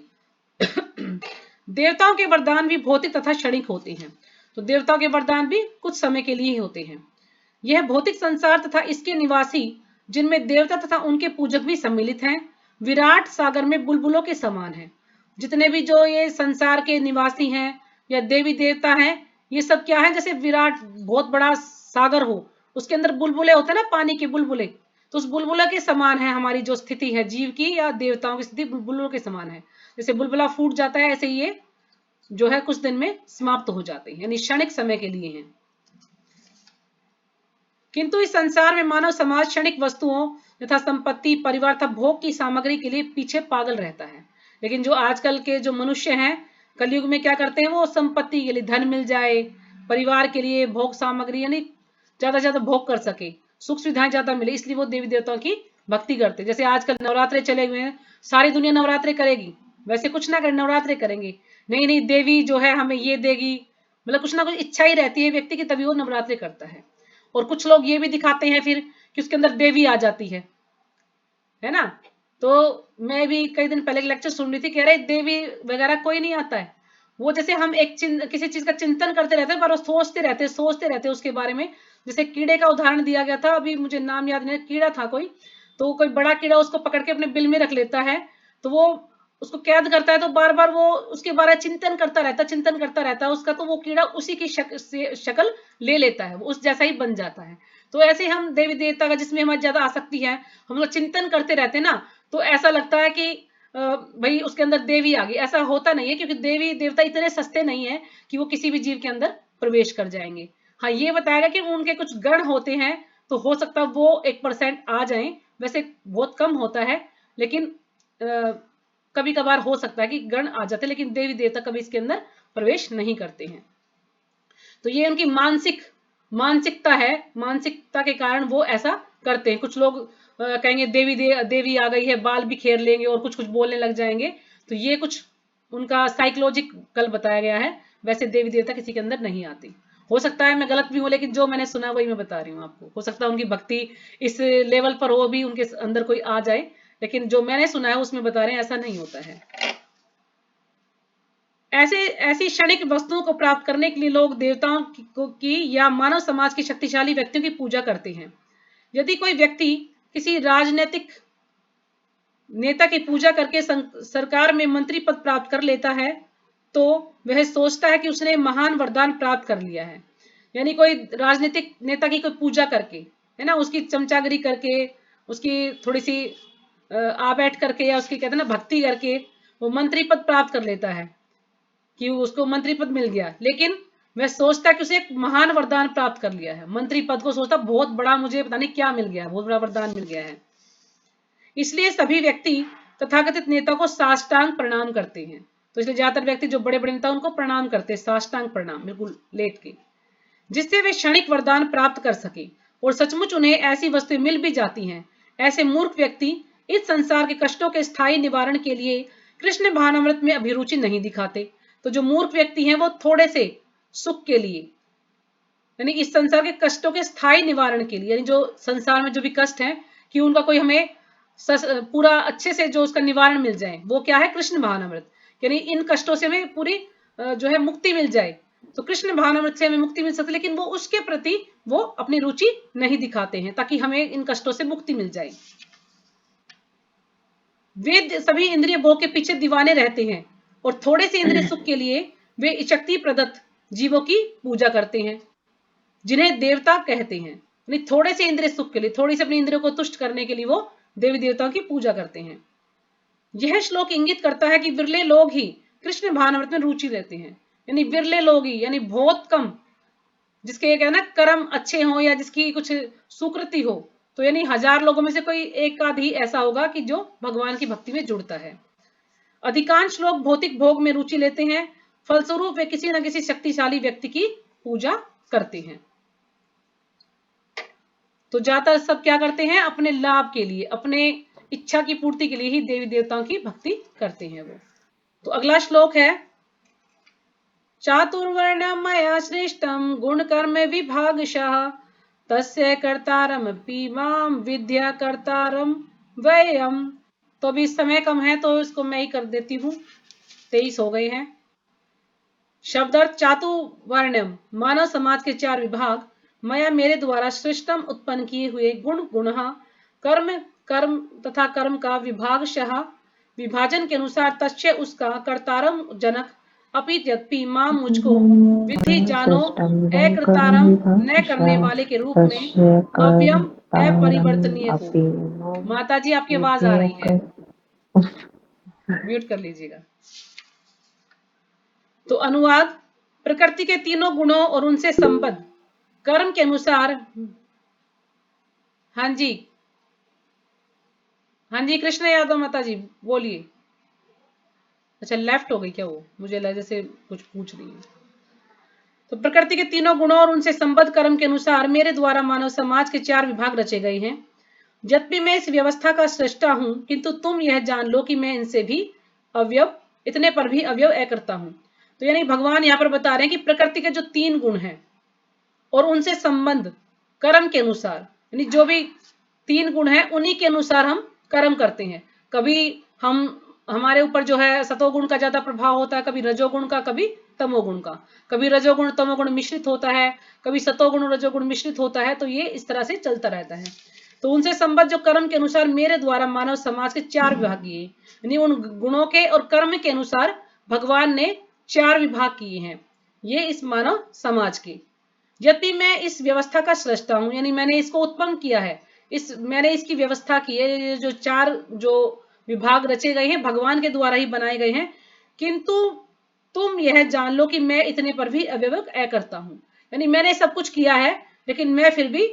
देवताओं के वरदान भी भौतिक तथा क्षणिक होते हैं, तो देवताओं के वरदान भी कुछ समय के लिए ही होते हैं। यह भौतिक संसार तथा इसके निवासी, जिनमें देवता तथा उनके पूजक भी सम्मिलित हैं, विराट सागर में बुलबुलों के समान है। जितने भी जो ये संसार के निवासी हैं या देवी देवता हैं, ये सब क्या है, जैसे विराट बहुत बड़ा सागर हो, उसके अंदर बुलबुले होते हैं ना, पानी के बुलबुले, तो उस बुलबुला के समान है हमारी जो स्थिति है जीव की या देवताओं की स्थिति बुलबुलों के समान है। जैसे बुलबुला फूट जाता है, ऐसे ये जो है कुछ दिन में समाप्त हो जाते हैं, यानी क्षणिक समय के लिए हैं। किंतु इस संसार में मानव समाज क्षणिक वस्तुओं तथा संपत्ति, परिवार तथा भोग की सामग्री के लिए पीछे पागल रहता है। लेकिन जो आजकल के जो मनुष्य हैं कलयुग में क्या करते हैं, वो संपत्ति के लिए, धन मिल जाए, परिवार के लिए भोग सामग्री, यानी ज्यादा से ज्यादा भोग कर सके, सुख सुविधाएं ज्यादा मिले, इसलिए वो देवी देवताओं की भक्ति करते। जैसे आजकल नवरात्रे चले हुए हैं, सारी दुनिया नवरात्रे करेगी, वैसे कुछ ना करें नवरात्रे करेंगे, नहीं नहीं देवी जो है हमें ये देगी, मतलब कुछ ना कुछ इच्छा ही रहती है व्यक्ति की, तभी वो नवरात्रे करता है। और कुछ लोग ये भी दिखाते हैं फिर कि उसके अंदर देवी आ जाती है ना। तो मैं भी कई दिन पहले लेक्चर सुन रही थी, कह रहे देवी वगैरह कोई नहीं आता है, वो जैसे हम एक किसी चीज का चिंतन करते रहते हैं, पर वो सोचते रहते उसके बारे में। जैसे कीड़े का उदाहरण दिया गया था, अभी मुझे नाम याद नहीं, कीड़ा था कोई, तो कोई बड़ा कीड़ा उसको पकड़ के अपने बिल में रख लेता है, तो वो उसको कैद करता है, तो बार बार वो उसके बारे में चिंतन करता रहता है उसका, तो वो कीड़ा उसी की शक्ल ले लेता है, वो उस जैसा ही बन जाता है। तो ऐसे हम देवी देवता का जिसमें हमारी ज्यादा आसक्ति है, हम लोग चिंतन करते रहते हैं ना, तो ऐसा लगता है कि भाई उसके अंदर देवी आ गई। ऐसा होता नहीं है, क्योंकि देवी देवता इतने सस्ते नहीं है कि वो किसी भी जीव के अंदर प्रवेश कर जाएंगे। हाँ, ये बताएगा कि उनके कुछ गण होते हैं, तो हो सकता है वो 1% आ जाएं, वैसे बहुत कम होता है, लेकिन कभी कभार हो सकता है कि गण आ जाते, लेकिन देवी देवता कभी इसके अंदर प्रवेश नहीं करते हैं। तो ये उनकी मानसिकता है, मानसिकता के कारण वो ऐसा करते हैं। कुछ लोग कहेंगे देवी आ गई है, बाल भी खेर लेंगे और कुछ कुछ बोलने लग जाएंगे, तो ये कुछ उनका साइकोलॉजिकल बताया गया है, वैसे देवी देवता किसी के अंदर नहीं आती। हो सकता है मैं गलत भी हूँ, लेकिन जो मैंने सुना वही मैं बता रही हूँ आपको। हो सकता है उनकी भक्ति इस लेवल पर हो भी उनके अंदर कोई आ जाए, लेकिन जो मैंने सुना है उसमें बता रहे हैं ऐसा नहीं होता है। ऐसी क्षणिक वस्तुओं को प्राप्त करने के लिए लोग देवताओं की या मानव समाज की शक्तिशाली व्यक्तियों की पूजा करते हैं। यदि कोई व्यक्ति किसी राजनीतिक नेता की पूजा करके सरकार में मंत्री पद प्राप्त कर लेता है, तो वह सोचता है कि उसने महान वरदान प्राप्त कर लिया है। यानी कोई राजनीतिक नेता की कोई पूजा करके, है ना, उसकी चमचागिरी करके, उसकी थोड़ी सी आ बैठ करके, या उसकी कहते हैं ना भक्ति करके वो मंत्री पद प्राप्त कर लेता है, कि उसको मंत्री पद मिल गया, लेकिन वह सोचता कि उसे एक महान वरदान प्राप्त कर लिया है। मंत्री पद को सोचता बहुत बड़ा, मुझे पता नहीं क्या मिल गया है, बहुत बड़ा वरदान मिल गया है। इसलिए सभी व्यक्ति तथाकथित नेता को साष्टांग प्रणाम करते हैं। तो इसलिए ज्यादातर व्यक्ति जो बड़े बड़े नेता उनको प्रणाम करते हैं, साष्टांग प्रणाम, बिल्कुल लेट के, जिससे वे क्षणिक वरदान प्राप्त कर सके। और सचमुच उन्हें ऐसी वस्तुएं मिल भी जाती हैं। ऐसे मूर्ख व्यक्ति इस संसार के कष्टों के स्थायी निवारण के लिए कृष्ण भावनामृत में अभिरुचि नहीं दिखाते। तो जो मूर्ख व्यक्ति हैं वो थोड़े से सुख के लिए, यानी इस संसार के कष्टों के स्थायी निवारण के लिए, यानी जो संसार में जो भी कष्ट है कि उनका कोई हमें पूरा अच्छे से जो उसका निवारण मिल जाए, वो क्या है, कृष्ण भावनामृत। यानी इन कष्टों से हमें पूरी जो है मुक्ति मिल जाए, तो कृष्ण भावनामृत से हमें मुक्ति मिल सकती है। लेकिन वो उसके प्रति वो अपनी रुचि नहीं दिखाते हैं ताकि हमें इन कष्टों से मुक्ति मिल जाए। वे सभी इंद्रिय भोग के पीछे दीवाने रहते हैं और थोड़े से इंद्रिय सुख के लिए वे शक्ति प्रदत्त जीवों की पूजा करते हैं, जिन्हें देवता कहते हैं। यानी थोड़े से इंद्रिय सुख के लिए, थोड़ी सी अपनी इंद्रियों को तुष्ट करने के लिए वो देवी देवताओं की पूजा करते हैं। यह श्लोक इंगित करता है कि विरले लोग ही कृष्ण भावनामृत में रुचि लेते हैं। यानी विरले लोग ही, यानी बहुत कम, जिसके क्या ना कर्म अच्छे हो या जिसकी कुछ सुकृति हो, तो यानी 1000 लोगों में से कोई एक आध ही ऐसा होगा कि जो भगवान की भक्ति में जुड़ता है। अधिकांश लोग भौतिक भोग में रुचि लेते हैं, फलस्वरूप वे किसी न किसी शक्तिशाली व्यक्ति की पूजा करते हैं। तो ज्यादातर सब क्या करते हैं, अपने लाभ के लिए, अपने इच्छा की पूर्ति के लिए ही देवी देवताओं की भक्ति करते हैं वो। तो अगला श्लोक है, चातुर्वर्ण्यम मया श्रेष्ठम गुण कर्म विभागशः तस्य कर्तारम पीमाम विद्या कर्तारम वयम। तो अभी समय कम है तो इसको मैं ही कर देती हूँ, 23 हो गए हैं। शब्दार्थ चातुर्वर्ण्यम, मानव समाज के 4 विभाग, मया मेरे द्वारा श्रेष्ठम उत्पन्न किए हुए गुण गुणः, कर्म कर्म तथा कर्म का विभागशः विभाजन के अनुसार, तस्य उसका, कर्तारम जनक, अपि मां मुझको, विधि जानो अकृतारम न करने वाले के रूप में, अव्ययम अपरिवर्तनीय को। माता जी आपकी आवाज आ रही है, म्यूट कर लीजिएगा। तो अनुवाद, प्रकृति के तीनों गुणों और उनसे संबद्ध कर्म के अनुसार, हाँ जी, हाँ जी कृष्ण यादव माता जी बोलिए। अच्छा लेफ्ट हो गई क्या वो, मुझे लगा जैसे कुछ पूछ रही है। तो प्रकृति के तीनों गुणों और उनसे संबद्ध कर्म के अनुसार मेरे द्वारा मानव समाज के 4 विभाग रचे गए हैं। यद्यपि मैं इस व्यवस्था का सृष्टा हूं, किंतु तुम यह जान लो कि मैं इनसे भी अवयव, इतने पर भी अवयव करता हूं। तो यानी भगवान यहाँ पर बता रहे हैं कि प्रकृति के जो 3 गुण हैं और उनसे संबंध कर्म के अनुसार, यानी जो भी 3 गुण हैं उन्हीं के अनुसार हम कर्म करते हैं। कभी हमारे ऊपर जो है सतोगुण का ज्यादा प्रभाव होता है, कभी रजोगुण का, कभी तमोगुण का, कभी रजोगुण तमोगुण मिश्रित होता है, कभी सतोगुण रजोगुण मिश्रित होता है। तो ये इस तरह से चलता रहता है। तो उनसे संबद्ध जो कर्म के अनुसार मेरे द्वारा मानव समाज के 4 विभाग किए, यानी उन गुणों के और कर्म के अनुसार भगवान ने 4 विभाग किए हैं ये इस मानव समाज के। यद्यपि मैं इस व्यवस्था का सृष्टा हूं, यानी मैंने इसको उत्पन्न किया है, मैंने इसकी व्यवस्था की है। ये जो 4 जो विभाग रचे गए हैं भगवान के द्वारा ही बनाए गए हैं, किंतु तुम यह जान लो कि मैं इतने पर भी अव्यय करता हूं। यानी मैंने सब कुछ किया है लेकिन मैं फिर भी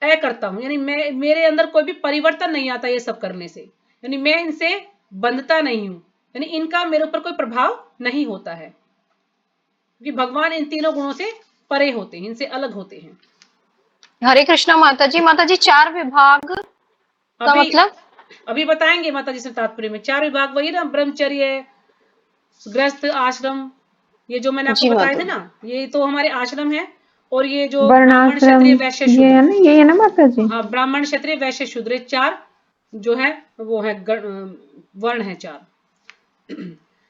करता हूं, यानी मेरे अंदर कोई भी परिवर्तन नहीं आता ये सब करने से, यानी मैं इनसे बंधता नहीं हूं, यानी इनका मेरे ऊपर कोई प्रभाव नहीं होता है, क्योंकि भगवान इन तीनों गुणों से परे होते हैं, इनसे अलग होते हैं। हरे कृष्णा माता जी। माता जी 4 विभाग का मतलब अभी बताएंगे माता जी से तात्पर्य में। 4 विभाग वही ना, ब्रह्मचर्य, गृहस्थ, आश्रम, ये जो मैंने आपको बताए थे ना, ये तो हमारे आश्रम है। और ये जो ब्राह्मण क्षत्रिय वैश्य शूद्र, ये है ना माता जी, हाँ ब्राह्मण क्षत्रिय वैश्य शूद्र 4 जो है वो है वर्ण है 4।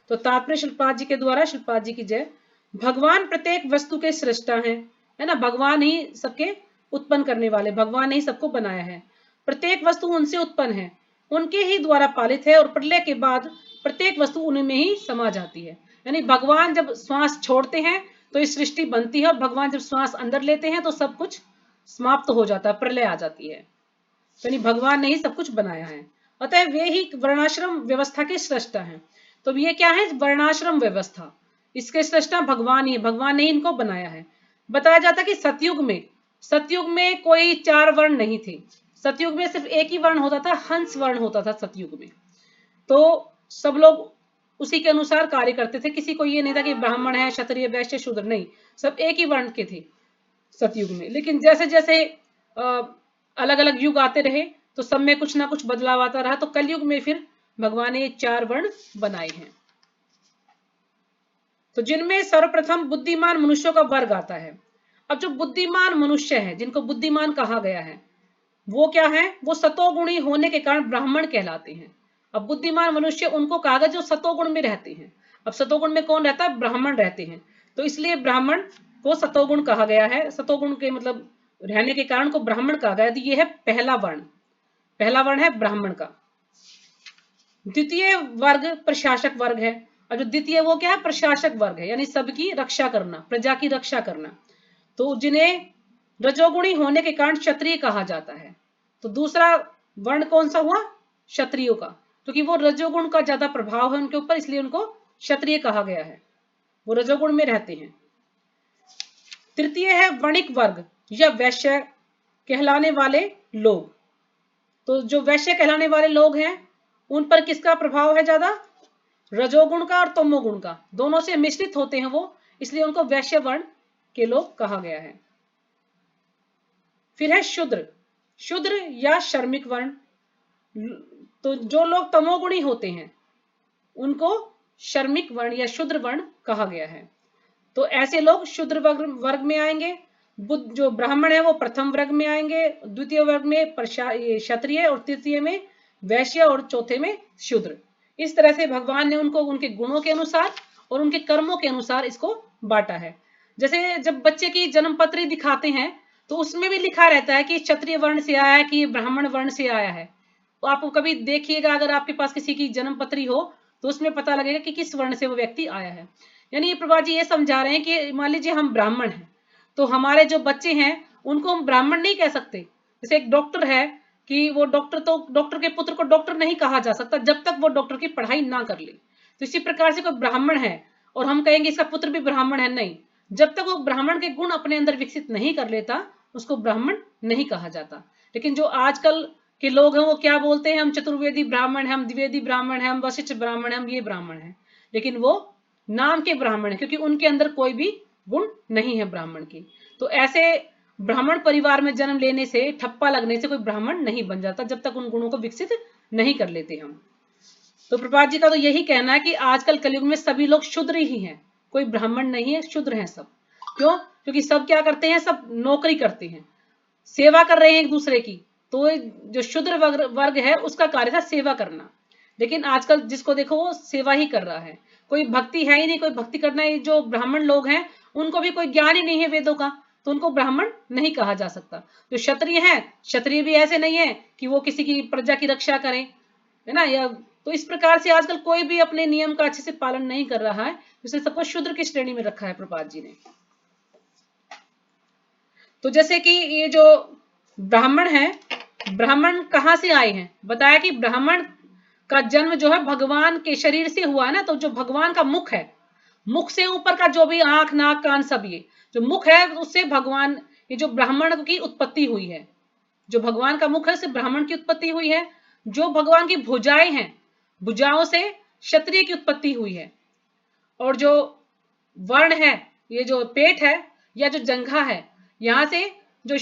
तो तात्पर्य शिल्पाद जी के द्वारा, शिल्पाद जी की जय। भगवान प्रत्येक वस्तु के सृष्टा हैं, है ना, भगवान ही सबके उत्पन्न करने वाले, भगवान ने ही सबको बनाया है। प्रत्येक वस्तु उनसे उत्पन्न है, उनके ही द्वारा पालित है और प्रलय के बाद प्रत्येक वस्तु उनमें ही समा जाती है। यानी भगवान जब श्वास छोड़ते हैं तो ये सृष्टि बनती है, और भगवान जब श्वास अंदर लेते हैं तो सब कुछ समाप्त हो जाता है, प्रलय आ जाती है। यानी भगवान ने ही सब कुछ बनाया है, अतः वे ही वर्णाश्रम व्यवस्था के सृष्टा हैं। तो ये क्या है, वर्णाश्रम व्यवस्था, इसके सृष्टा भगवान ही, भगवान ने इनको बनाया है। बताया जाता कि सतयुग में कोई 4 वर्ण नहीं थे, सतयुग में सिर्फ एक ही वर्ण होता था, हंस वर्ण होता था सतयुग में। तो सब लोग उसी के अनुसार कार्य करते थे, किसी को ये नहीं था कि ब्राह्मण है, क्षत्रिय, वैश्य, शूद्र, नहीं, सब एक ही वर्ण के थे सतयुग में। लेकिन जैसे जैसे अलग अलग युग आते रहे तो सब में कुछ ना कुछ बदलाव आता रहा, तो कलयुग में फिर भगवान ने 4 वर्ण बनाए हैं। तो जिनमें सर्वप्रथम बुद्धिमान मनुष्यों का वर्ग आता है। अब जो बुद्धिमान मनुष्य है, जिनको बुद्धिमान कहा गया है, वो क्या है, वो सतोगुणी होने के कारण ब्राह्मण कहलाते हैं। अब बुद्धिमान मनुष्य उनको कहा गया जो सतोगुण में रहते हैं। अब सतोगुण में कौन रहता है, ब्राह्मण रहते हैं, तो इसलिए ब्राह्मण को सतोगुण कहा गया है। सतोगुण के मतलब रहने के कारण को ब्राह्मण कहा गया। तो ये है पहला वर्ण है ब्राह्मण का। द्वितीय वर्ग प्रशासक वर्ग है। और जो द्वितीय वो क्या है, प्रशासक वर्ग है, यानी सबकी रक्षा करना, प्रजा की रक्षा करना। तो जिन्हें रजोगुणी होने के कारण क्षत्रिय कहा जाता है। तो दूसरा वर्ण कौन सा हुआ, क्षत्रियों का, क्योंकि वो रजोगुण का ज्यादा प्रभाव है उनके ऊपर, इसलिए उनको क्षत्रिय कहा गया है, वो रजोगुण में रहते हैं। तृतीय है वणिक वर्ग या वैश्य कहलाने वाले लोग। तो जो वैश्य कहलाने वाले लोग हैं उन पर किसका प्रभाव है ज्यादा, रजोगुण का और तमोगुण का, दोनों से मिश्रित होते हैं वो, इसलिए उनको वैश्य वर्ण के लोग कहा गया है। फिर है शूद्र या श्रमिक वर्ण। तो जो लोग तमोगुणी होते हैं उनको श्रमिक वर्ण या शूद्र वर्ण कहा गया है। तो ऐसे लोग शूद्र वर्ग में आएंगे। जो ब्राह्मण है वो प्रथम वर्ग में आएंगे, द्वितीय वर्ग में क्षत्रिय, और तृतीय में वैश्य, और चौथे में शूद्र। इस तरह से भगवान ने उनको उनके गुणों के अनुसार और उनके कर्मों के अनुसार इसको बांटा है। जैसे जब बच्चे की जन्म पत्री दिखाते हैं तो उसमें भी लिखा रहता है कि क्षत्रिय वर्ण से आया है कि ब्राह्मण वर्ण से आया है। तो आप कभी देखिएगा, अगर आपके पास किसी की जन्म पत्री हो तो उसमें पता लगेगा कि किस वर्ण से वो व्यक्ति आया है। यानी प्रभा जी ये समझा रहे हैं कि मान लीजिए हम ब्राह्मण हैं, तो हमारे जो बच्चे हैं उनको हम ब्राह्मण नहीं कह सकते। जैसे एक डॉक्टर है कि वो डॉक्टर के पुत्र को डॉक्टर नहीं कहा जा सकता जब तक वो डॉक्टर की पढ़ाई ना कर ले। तो इसी प्रकार से कोई ब्राह्मण है और हम कहेंगे इसका पुत्र भी ब्राह्मण है, नहीं, जब तक वो ब्राह्मण के गुण अपने अंदर विकसित नहीं कर लेता उसको ब्राह्मण नहीं कहा जाता। लेकिन जो आजकल के लोग हैं वो क्या बोलते हैं, हम चतुर्वेदी ब्राह्मण हैं, हम द्विवेदी ब्राह्मण हैं, हम वशिष्ठ ब्राह्मण हैं, हम ये ब्राह्मण हैं, लेकिन वो नाम के ब्राह्मण है क्योंकि उनके अंदर कोई भी गुण नहीं है ब्राह्मण की। तो ऐसे ब्राह्मण परिवार में जन्म लेने से, ठप्पा लगने से कोई ब्राह्मण नहीं बन जाता जब तक उन गुणों को विकसित नहीं कर लेते हम। तो प्रभात जी का तो यही कहना है कि आजकल कलयुग में सभी लोग शूद्र ही हैं, कोई ब्राह्मण नहीं है, शूद्र हैं सब। क्यों, क्योंकि सब क्या करते हैं, सब नौकरी करते हैं, सेवा कर रहे हैं एक दूसरे की। तो जो शूद्र वर्ग है उसका कार्य था सेवा करना, लेकिन आजकल जिसको देखो वो सेवा ही कर रहा है, कोई भक्ति है ही नहीं, कोई भक्ति करना है। जो ब्राह्मण लोग हैं उनको भी कोई ज्ञान ही नहीं है वेदों का, तो उनको ब्राह्मण नहीं कहा जा सकता। जो क्षत्रिय है, क्षत्रिय भी ऐसे नहीं है कि वो किसी की प्रजा की रक्षा करें, है ना, या तो इस प्रकार से आजकल कोई भी अपने नियम का अच्छे से पालन नहीं कर रहा है, इसलिए सबको शूद्र की श्रेणी में रखा है प्रभात जी ने। तो जैसे कि ये जो ब्राह्मण है, ब्राह्मण कहां से आए हैं, बताया कि ब्राह्मण का जन्म जो है भगवान के शरीर से हुआ है ना। तो जो भगवान का मुख है, मुख से ऊपर का जो भी आंख, नाक, कान, सब ये जो मुख है उससे भगवान, ये जो ब्राह्मण की उत्पत्ति हुई है, जो भगवान का मुख है उससे ब्राह्मण की उत्पत्ति हुई है। जो भगवान की भुजाएं हैं, भुजाओं से क्षत्रिय की उत्पत्ति हुई है। और जो वर्ण है, ये जो पेट है या जो जंघा है, यहां से जो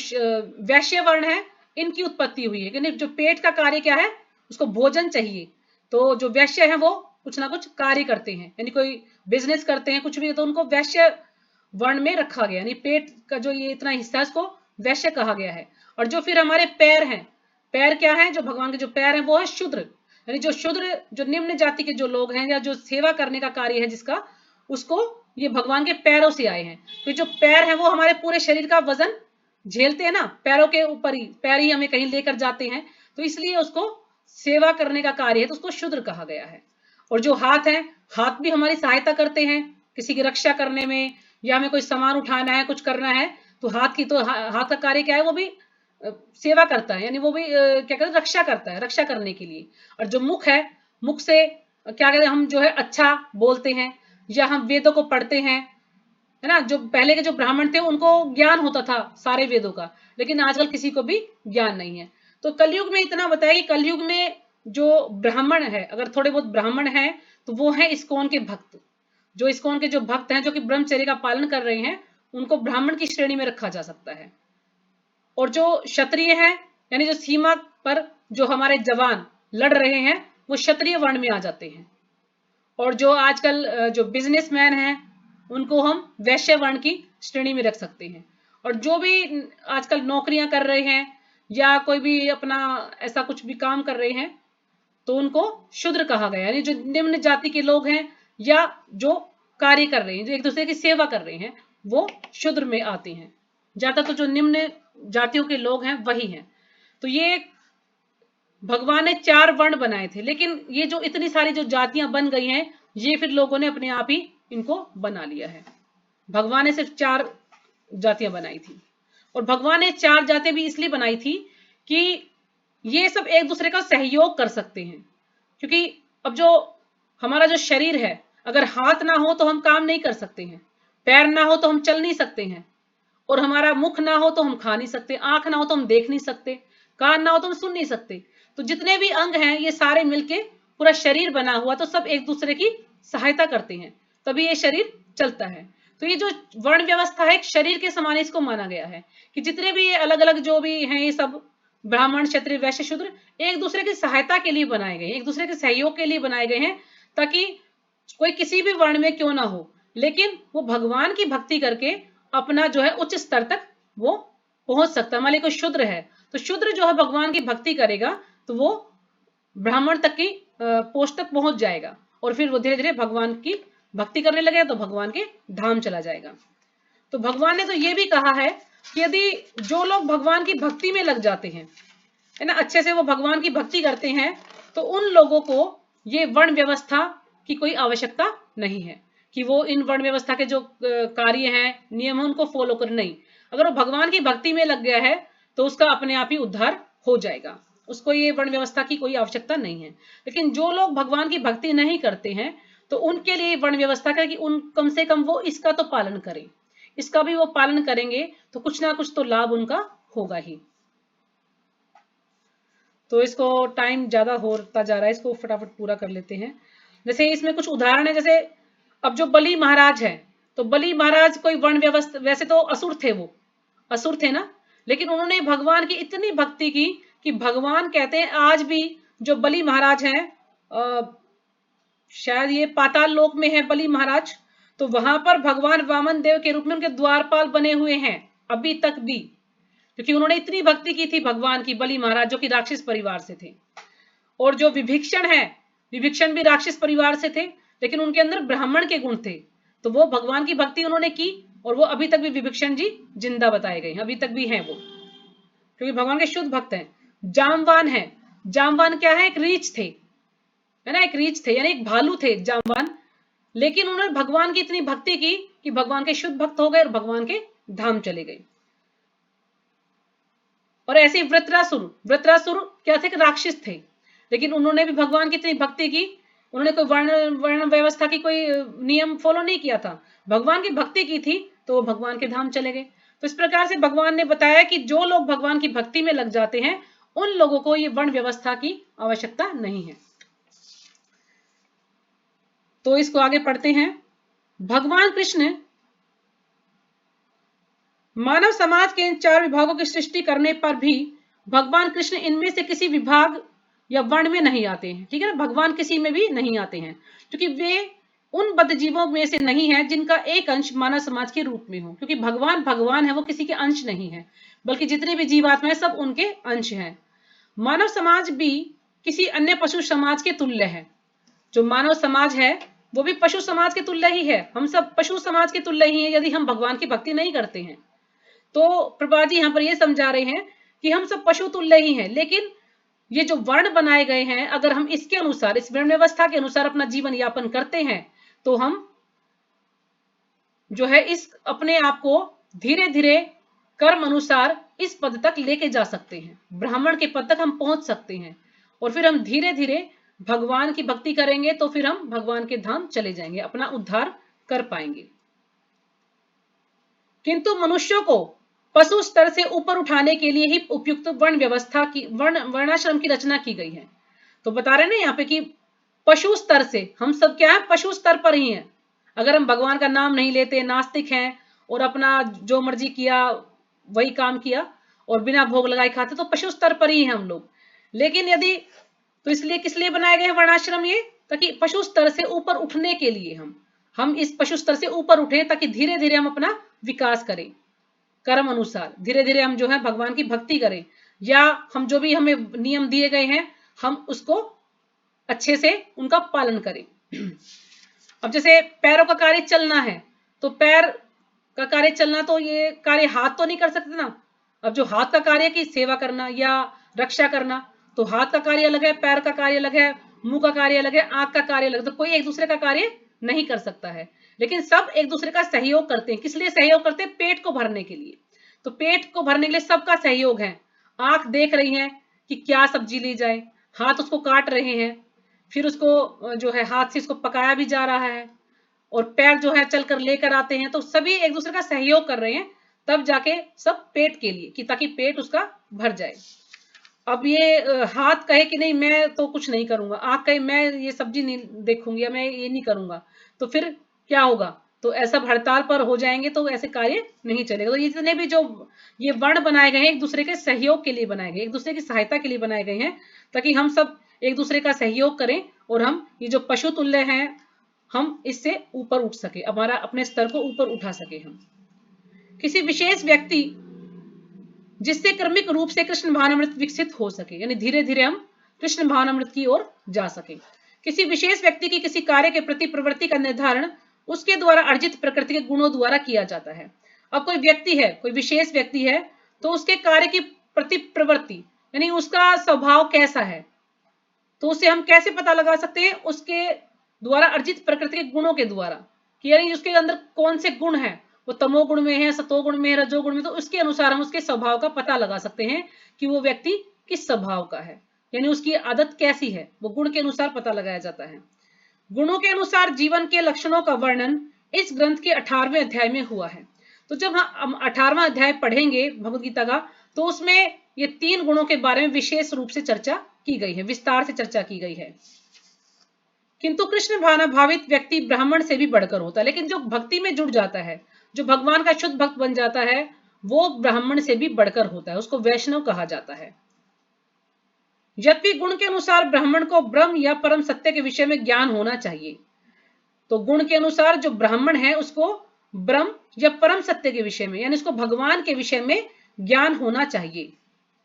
वैश्य वर्ण है इनकी उत्पत्ति हुई है। यानी जो पेट का कार्य क्या है, उसको भोजन चाहिए, तो जो वैश्य है वो कुछ ना कुछ कार्य करते हैं, यानी कोई बिजनेस करते हैं, कुछ भी, तो उनको वैश्य वर्ण में रखा गया, यानी पेट का जो ये इतना हिस्सा है उसको वैश्य कहा गया है। और जो फिर हमारे पैर हैं, पैर क्या है, जो भगवान के जो पैर हैं वो है शूद्र, यानी जो शूद्र, जो निम्न जाति के जो लोग हैं या जो सेवा करने का कार्य है जिसका, उसको ये भगवान के पैरों से आए हैं। तो जो पैर है वो हमारे पूरे शरीर का वजन झेलते हैं ना, पैरों के ऊपर ही, पैर ही हमें कहीं लेकर जाते हैं, तो इसलिए उसको सेवा करने का कार्य है, तो उसको शूद्र कहा गया है। और जो हाथ है, हाथ भी हमारी सहायता करते हैं किसी की रक्षा करने में, या हमें कोई सामान उठाना है, कुछ करना है, तो हाथ की, तो हाथ का कार्य क्या है, वो भी सेवा करता है, यानी वो भी क्या कहते हैं, रक्षा करता है, रक्षा करने के लिए। और जो मुख है, मुख से क्या कहते हैं, हम जो है अच्छा बोलते हैं या हम वेदों को पढ़ते हैं, है ना। जो पहले के जो ब्राह्मण थे उनको ज्ञान होता था सारे वेदों का, लेकिन आजकल किसी को भी ज्ञान नहीं है। तो कलयुग में इतना बताया कि कलयुग में जो ब्राह्मण है, अगर थोड़े बहुत ब्राह्मण हैं तो वो है इस्कॉन के भक्त। जो इस्कॉन के जो भक्त हैं जो कि ब्रह्मचर्य का पालन कर रहे हैं, उनको ब्राह्मण की श्रेणी में रखा जा सकता है। और जो क्षत्रिय हैं, यानी जो सीमा पर जो हमारे जवान लड़ रहे हैं, वो क्षत्रिय वर्ण में आ जाते हैं। और जो आजकल जो बिजनेसमैन हैं, उनको हम वैश्य वर्ण की श्रेणी में रख सकते हैं। और जो भी आजकल नौकरियां कर रहे हैं या कोई भी अपना ऐसा कुछ भी काम कर रहे हैं, तो उनको शूद्र कहा गया, यानी जो निम्न जाति के लोग हैं या जो कार्य कर रहे हैं, जो एक दूसरे की सेवा कर रहे हैं, वो शूद्र में आते हैं। ज्यादा तो जो निम्न जातियों के लोग हैं वही हैं। तो ये भगवान ने 4 वर्ण बनाए थे, लेकिन ये जो इतनी सारी जो जातियां बन गई हैं, ये फिर लोगों ने अपने आप ही इनको बना लिया है। भगवान ने सिर्फ 4 जातियां बनाई थी। और भगवान ने 4 जातियां भी इसलिए बनाई थी कि ये सब एक दूसरे का सहयोग कर सकते हैं। क्योंकि अब जो हमारा जो शरीर है, अगर हाथ ना हो तो हम काम नहीं कर सकते हैं, पैर ना हो तो हम चल नहीं सकते हैं, और हमारा मुख ना हो तो हम खा नहीं सकते, आंख ना हो तो हम देख नहीं सकते, कान ना हो तो हम सुन नहीं सकते। तो जितने भी अंग हैं ये सारे मिलके पूरा शरीर बना हुआ, तो सब एक दूसरे की सहायता करते हैं, तभी ये शरीर चलता है। तो ये जो वर्ण व्यवस्था है, एक शरीर के समान इसको माना गया है कि जितने भी ये अलग अलग जो भी हैं, ये सब ब्राह्मण, क्षत्रिय, वैश्य, शूद्र एक दूसरे की सहायता के लिए बनाए गए, एक दूसरे के सहयोग के लिए बनाए गए हैं, ताकि कोई किसी भी वर्ण में क्यों ना हो, लेकिन वो भगवान की भक्ति करके अपना जो है उच्च स्तर तक वो पहुंच सकता है। मान लीजिए कोई शूद्र है, तो शूद्र जो है भगवान की भक्ति करेगा तो वो ब्राह्मण तक की पोस्ट तक पहुंच जाएगा, और फिर वो धीरे धीरे भगवान की भक्ति करने लगेगा तो भगवान के धाम चला जाएगा। तो भगवान ने तो ये भी कहा है कि यदि जो लोग भगवान की भक्ति में लग जाते हैं, है ना, अच्छे से वो भगवान की भक्ति करते हैं, तो उन लोगों को ये वर्ण व्यवस्था की कोई आवश्यकता नहीं है कि वो इन वर्ण व्यवस्था के जो कार्य हैं, नियम है, उनको फॉलो कर, नहीं। अगर वो भगवान की भक्ति में लग गया है तो उसका अपने आप ही उद्धार हो जाएगा, उसको ये वर्ण व्यवस्था की कोई आवश्यकता नहीं है। लेकिन जो लोग भगवान की भक्ति नहीं करते हैं, तो उनके लिए वर्ण व्यवस्था का कि उन कम से कम वो इसका तो पालन करें, इसका भी वो पालन करेंगे तो कुछ ना कुछ तो लाभ उनका होगा ही। तो इसको टाइम ज्यादा होता जा रहा है, इसको फटाफट पूरा कर लेते हैं। जैसे इसमें कुछ उदाहरण है, जैसे अब जो बलि महाराज है, तो बलि महाराज कोई वर्ण व्यवस्था, वैसे तो असुर थे, वो असुर थे ना, लेकिन उन्होंने भगवान की इतनी भक्ति की कि भगवान कहते हैं आज भी जो बलि महाराज हैं, शायद ये पाताल लोक में है बलि महाराज, तो वहां पर भगवान वामन देव के रूप में उनके द्वारपाल बने हुए हैं अभी तक भी, क्योंकि उन्होंने इतनी भक्ति की थी भगवान की, बलि महाराज जो कि राक्षस परिवार से थे। और जो विभीषण है, विभीषण भी राक्षस परिवार से थे, लेकिन उनके अंदर ब्राह्मण के गुण थे, तो वो भगवान की भक्ति उन्होंने की, और वो अभी तक भी विभीषण जी जिंदा बताए गए हैं, अभी तक भी हैं वो, क्योंकि भगवान के शुद्ध भक्त हैं। जामवान है, जामवान क्या है, एक रीछ थे, है ना, एक रीछ थे, यानी एक भालू थे जामवान, लेकिन उन्होंने भगवान की इतनी भक्ति की कि भगवान के शुद्ध भक्त हो गए और भगवान के धाम चले गए। और ऐसे ही वृत्रासुर, वृत्रासुर क्या थे, राक्षस थे, लेकिन उन्होंने भी भगवान की इतनी भक्ति की, उन्होंने कोई वर्ण व्यवस्था की कोई नियम फॉलो नहीं किया था, भगवान की भक्ति की थी, तो वो भगवान के धाम चले गए। तो इस प्रकार से भगवान ने बताया कि जो लोग भगवान की भक्ति में लग जाते हैं, उन लोगों को ये वर्ण व्यवस्था की आवश्यकता नहीं है। तो इसको आगे पढ़ते हैं। भगवान कृष्ण मानव समाज के इन 4 विभागों की सृष्टि करने पर भी भगवान कृष्ण इनमें से किसी विभाग या वर्ण में नहीं आते हैं, ठीक है ना, भगवान किसी में भी नहीं आते हैं, क्योंकि वे उन बद्ध जीवों में से नहीं है जिनका एक अंश मानव समाज के रूप में हो, क्योंकि भगवान भगवान है, वो किसी के अंश नहीं है, बल्कि जितने भी जीवात्माएं सब उनके अंश हैं। मानव समाज भी किसी अन्य पशु समाज के तुल्य है, जो मानव समाज है वो भी पशु समाज के तुल्य ही है, हम सब पशु समाज के तुल्य ही हैं यदि हम भगवान की भक्ति नहीं करते हैं। तो प्रभा जी यहाँ पर ये समझा रहे हैं कि हम सब पशु तुल्य ही हैं, लेकिन ये जो वर्ण बनाए गए हैं, अगर हम इसके अनुसार, इस वर्ण व्यवस्था के अनुसार अपना जीवन यापन करते हैं, तो हम जो है इस अपने आप को धीरे धीरे कर्म अनुसार इस पद तक लेके जा सकते हैं, ब्राह्मण के पद तक हम पहुंच सकते हैं, और फिर हम धीरे धीरे भगवान की भक्ति करेंगे तो फिर हम भगवान के धाम चले जाएंगे, अपना उद्धार कर पाएंगे। किंतु मनुष्यों को पशु स्तर से ऊपर उठाने के लिए ही उपयुक्त वर्ण व्यवस्था की वर्णाश्रम की रचना की गई है। तो बता रहे ना यहाँ पे कि पशु स्तर से, हम सब क्या है, पशु स्तर पर ही हैं। अगर हम भगवान का नाम नहीं लेते, नास्तिक हैं और अपना जो मर्जी किया वही काम किया और बिना भोग लगाए खाते, तो पशु स्तर पर ही हैं हम लोग। लेकिन यदि, तो इसलिए किस लिए बनाए गए वर्णाश्रम ये, ताकि पशु स्तर से ऊपर उठने के लिए हम इस पशु स्तर से ऊपर उठे, ताकि धीरे धीरे हम अपना विकास करें कर्म अनुसार, धीरे धीरे हम जो है भगवान की भक्ति करें, या हम जो भी हमें नियम दिए गए हैं हम उसको अच्छे से उनका पालन करें। अब जैसे पैरों का कार्य चलना है, तो पैर का कार्य चलना, तो ये कार्य हाथ तो नहीं कर सकते ना। अब जो हाथ का कार्य की सेवा करना या रक्षा करना, तो हाथ का कार्य अलग है, पैर का कार्य अलग है, मुंह का कार्य अलग है, आंख का कार्य अलग है, तो कोई एक दूसरे का कार्य नहीं कर सकता है। लेकिन सब एक दूसरे का सहयोग करते हैं। किस लिए सहयोग करते हैं? पेट को भरने के लिए। तो पेट को भरने के लिए सबका सहयोग है। आंख देख रही है कि क्या सब्जी ली जाए, हाथ उसको काट रहे हैं, फिर उसको जो है हाथ से इसको पकाया भी जा रहा है, और पैर जो है चलकर लेकर आते हैं। तो सभी एक दूसरे का सहयोग कर रहे हैं, तब जाके सब पेट के लिए, कि ताकि पेट उसका भर जाए। अब ये हाथ कहे कि नहीं मैं तो कुछ नहीं करूंगा, आंख कहे मैं ये सब्जी नहीं देखूंगी या मैं ये नहीं करूंगा, तो फिर क्या होगा? तो ऐसा हड़ताल पर हो जाएंगे, तो ऐसे कार्य नहीं चलेगा। तो ये जितने भी जो ये वर्ण बनाए गए हैं, एक दूसरे के सहयोग के लिए बनाए गए, एक दूसरे की सहायता के लिए बनाए गए हैं, ताकि हम सब एक दूसरे का सहयोग करें और हम ये जो पशु तुल्य हैं हम इससे ऊपर उठ सके, हमारा अपने स्तर को ऊपर उठा सके। हम किसी विशेष व्यक्ति जिससे क्रमिक रूप से कृष्ण भावनामृत विकसित हो सके, यानी धीरे धीरे हम कृष्ण भावनामृत की ओर जा सके। किसी विशेष व्यक्ति की किसी कार्य के प्रति प्रवृत्ति का निर्धारण उसके द्वारा अर्जित प्रकृति के गुणों द्वारा किया जाता है। अब कोई व्यक्ति है, कोई विशेष व्यक्ति है, तो उसके कार्य की प्रति प्रवृत्ति यानी उसका स्वभाव कैसा है, तो उसे हम कैसे पता लगा सकते हैं? उसके द्वारा अर्जित प्रकृति के गुणों के द्वारा, कि यानी उसके अंदर कौन से गुण हैं, वो तमोगुण में है, सतोगुण में है, रजोगुण में, तो उसके अनुसार हम उसके स्वभाव का पता लगा सकते हैं कि वो व्यक्ति किस स्वभाव का है, यानी उसकी आदत कैसी है, वो गुण के अनुसार पता लगाया जाता है। गुणों के अनुसार जीवन के लक्षणों का वर्णन इस ग्रंथ के 18वें अध्याय में हुआ है। तो जब हम 18वां अध्याय पढ़ेंगे भगवद गीता का, तो उसमें ये 3 गुणों के बारे में विशेष रूप से चर्चा की गई है, विस्तार से चर्चा की गई है। किंतु कृष्ण भावनाभावित व्यक्ति ब्राह्मण से भी बढ़कर होता है। लेकिन जो भक्ति में जुड़ जाता है, जो भगवान का शुद्ध भक्त बन जाता है, वो ब्राह्मण से भी बढ़कर होता है, उसको वैष्णव कहा जाता है। यद्यपि गुण के अनुसार ब्राह्मण को ब्रह्म या परम सत्य के विषय में ज्ञान होना चाहिए। तो गुण के अनुसार जो ब्राह्मण है उसको ब्रह्म या परम सत्य के विषय में, यानी उसको भगवान के विषय में ज्ञान होना चाहिए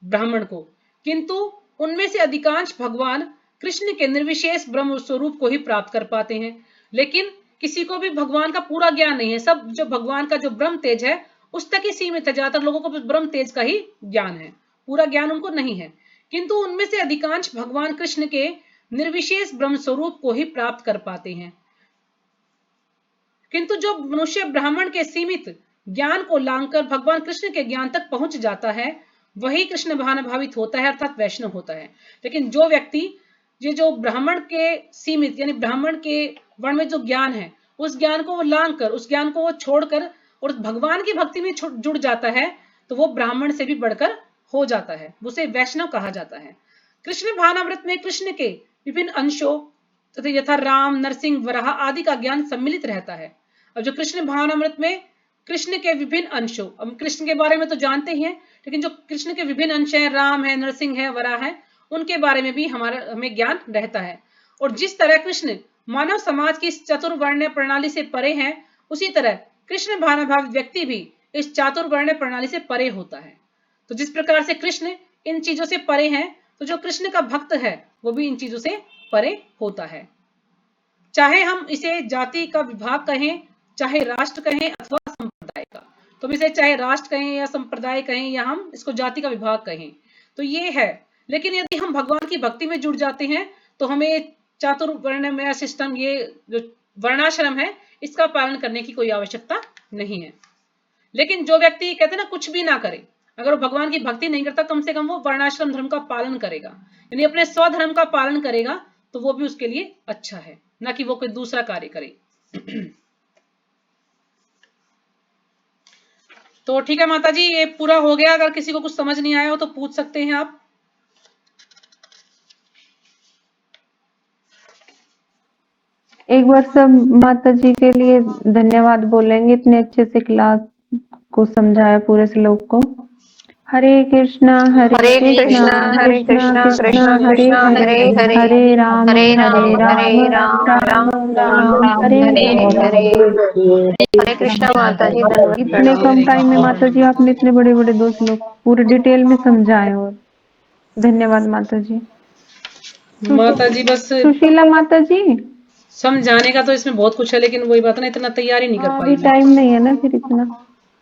ब्राह्मण को। किंतु उनमें से अधिकांश भगवान कृष्ण के निर्विशेष ब्रह्म स्वरूप को ही प्राप्त कर पाते हैं। लेकिन किसी को भी भगवान का पूरा ज्ञान नहीं है। सब जो भगवान का जो ब्रह्म तेज है उस तक ही सीमित है। ज्यादातर लोगों को ब्रह्म तेज का ही ज्ञान है, पूरा ज्ञान उनको नहीं है। किंतु उनमें से अधिकांश भगवान कृष्ण के निर्विशेष ब्रह्म स्वरूप को ही प्राप्त कर पाते हैं। किंतु जो मनुष्य ब्राह्मण के सीमित ज्ञान को लांघकर भगवान कृष्ण के ज्ञान तक पहुंच जाता है, वही कृष्ण भावनाभावित होता है, अर्थात वैष्णव होता है। लेकिन जो व्यक्ति ये जो ब्राह्मण के सीमित यानी ब्राह्मण के वर्ण में जो ज्ञान है, उस ज्ञान को वो लांघकर, उस ज्ञान को वो छोड़कर और भगवान की भक्ति में जुड़ जाता है, तो वो ब्राह्मण से भी बढ़कर हो जाता है, उसे वैष्णव कहा जाता है। कृष्ण भावनामृत में कृष्ण के विभिन्न अंशों तथा यथा राम, नरसिंह, वराह आदि का ज्ञान सम्मिलित रहता है। अब जो कृष्ण भावनामृत में कृष्ण के विभिन्न अंशों, अब कृष्ण के बारे में तो जानते ही हैं, लेकिन जो कृष्ण के विभिन्न अंश हैं, राम है, नरसिंह है, वराह है, उनके बारे में भी हमें ज्ञान रहता है। और जिस तरह कृष्ण मानव समाज की इस चतुर्वर्ण प्रणाली से परे हैं, उसी तरह कृष्ण भावनाभावित व्यक्ति भी इस चातुर्वर्ण प्रणाली से परे होता है। तो जिस प्रकार से कृष्ण इन चीजों से परे हैं, तो जो कृष्ण का भक्त है वो भी इन चीजों से परे होता है। चाहे हम इसे जाति का विभाग कहें, चाहे राष्ट्र कहें अथवा संप्रदाय का, तो हम इसे चाहे राष्ट्र कहें या संप्रदाय कहें या हम इसको जाति का विभाग कहें, तो ये है। लेकिन यदि हम भगवान की भक्ति में जुड़ जाते हैं, तो हमें चातुर्वर्ण में सिस्टम, ये जो वर्णाश्रम है, इसका पालन करने की कोई आवश्यकता नहीं है। लेकिन जो व्यक्ति कहते हैं ना कुछ भी ना करे, अगर वो भगवान की भक्ति नहीं करता, कम से कम वो वर्णाश्रम धर्म का पालन करेगा, यानी अपने स्वधर्म का पालन करेगा, तो वो भी उसके लिए अच्छा है, ना कि वो कोई दूसरा कार्य करे। तो ठीक है माता जी, ये पूरा हो गया। अगर किसी को कुछ समझ नहीं आया हो तो पूछ सकते हैं आप। एक बार सब माता जी के लिए धन्यवाद बोलेंगे, इतने अच्छे से क्लास को समझाया पूरे श्लोक को। हरे कृष्णा हरे कृष्णा हरे कृष्णा कृष्णा कृष्णा कृष्णा हरे कृष्णा हरे हरे हरे हरे राम हरे हरे राम राम हरे राम राम राम राम राम हरे हरे हरे। हरे। हरे कृष्णा माता जी, धन्यवाद इतने प्रणाम। कम टाइम में माता जी आपने इतने बड़े बड़े 2 श्लोक पूरे डिटेल में समझाए, और धन्यवाद माता जी। माता जी बस सुशीला माता जी, समझाने का तो इसमें बहुत कुछ है, लेकिन वही बात ना, इतना तैयारी नहीं कर हाँ पाई अभी मैं। टाइम नहीं है ना फिर इतना।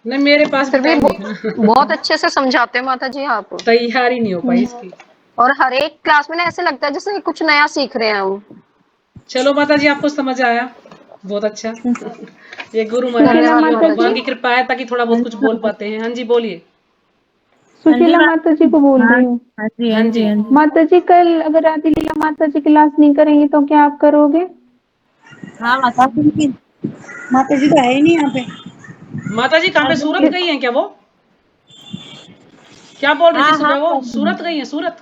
नहीं, मेरे पास भी फिर भी टाइम नहीं था ना। बहुत अच्छे से समझाते हैं माता जी आप। तैयारी नहीं हो पाई इसकी। और हर एक क्लास में ना ऐसे लगता है जैसे कुछ नया सीख रहे हैं हम। चलो माता जी, आपको समझ आया, बहुत अच्छा। ये गुरु महाराज सुशीला धन्यवाद की माता माता जी, भगवान जी। की कृपा है, ताकि थोड़ा बहुत कुछ बोल पाते हैं। हाँ जी, बोलिए। सुशीला माता जी को बोल हाँ रही हूँ। हाँ जी हाँ हाँ जी जी हाँ जी। माता जी कल अगर राधिका माता जी क्लास नहीं करेंगी तो क्या आप करोगे? हाँ माता जी। माता जी तो है ही नहीं यहाँ पे। माता जी कहाँ पे, सूरत गई हैं क्या वो? क्या बोल रही थी हाँ हाँ सुबह वो? सूरत गई हैं, सूरत?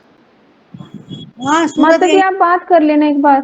हाँ सूरत माता जी गई। आप बात कर लेना एक बार।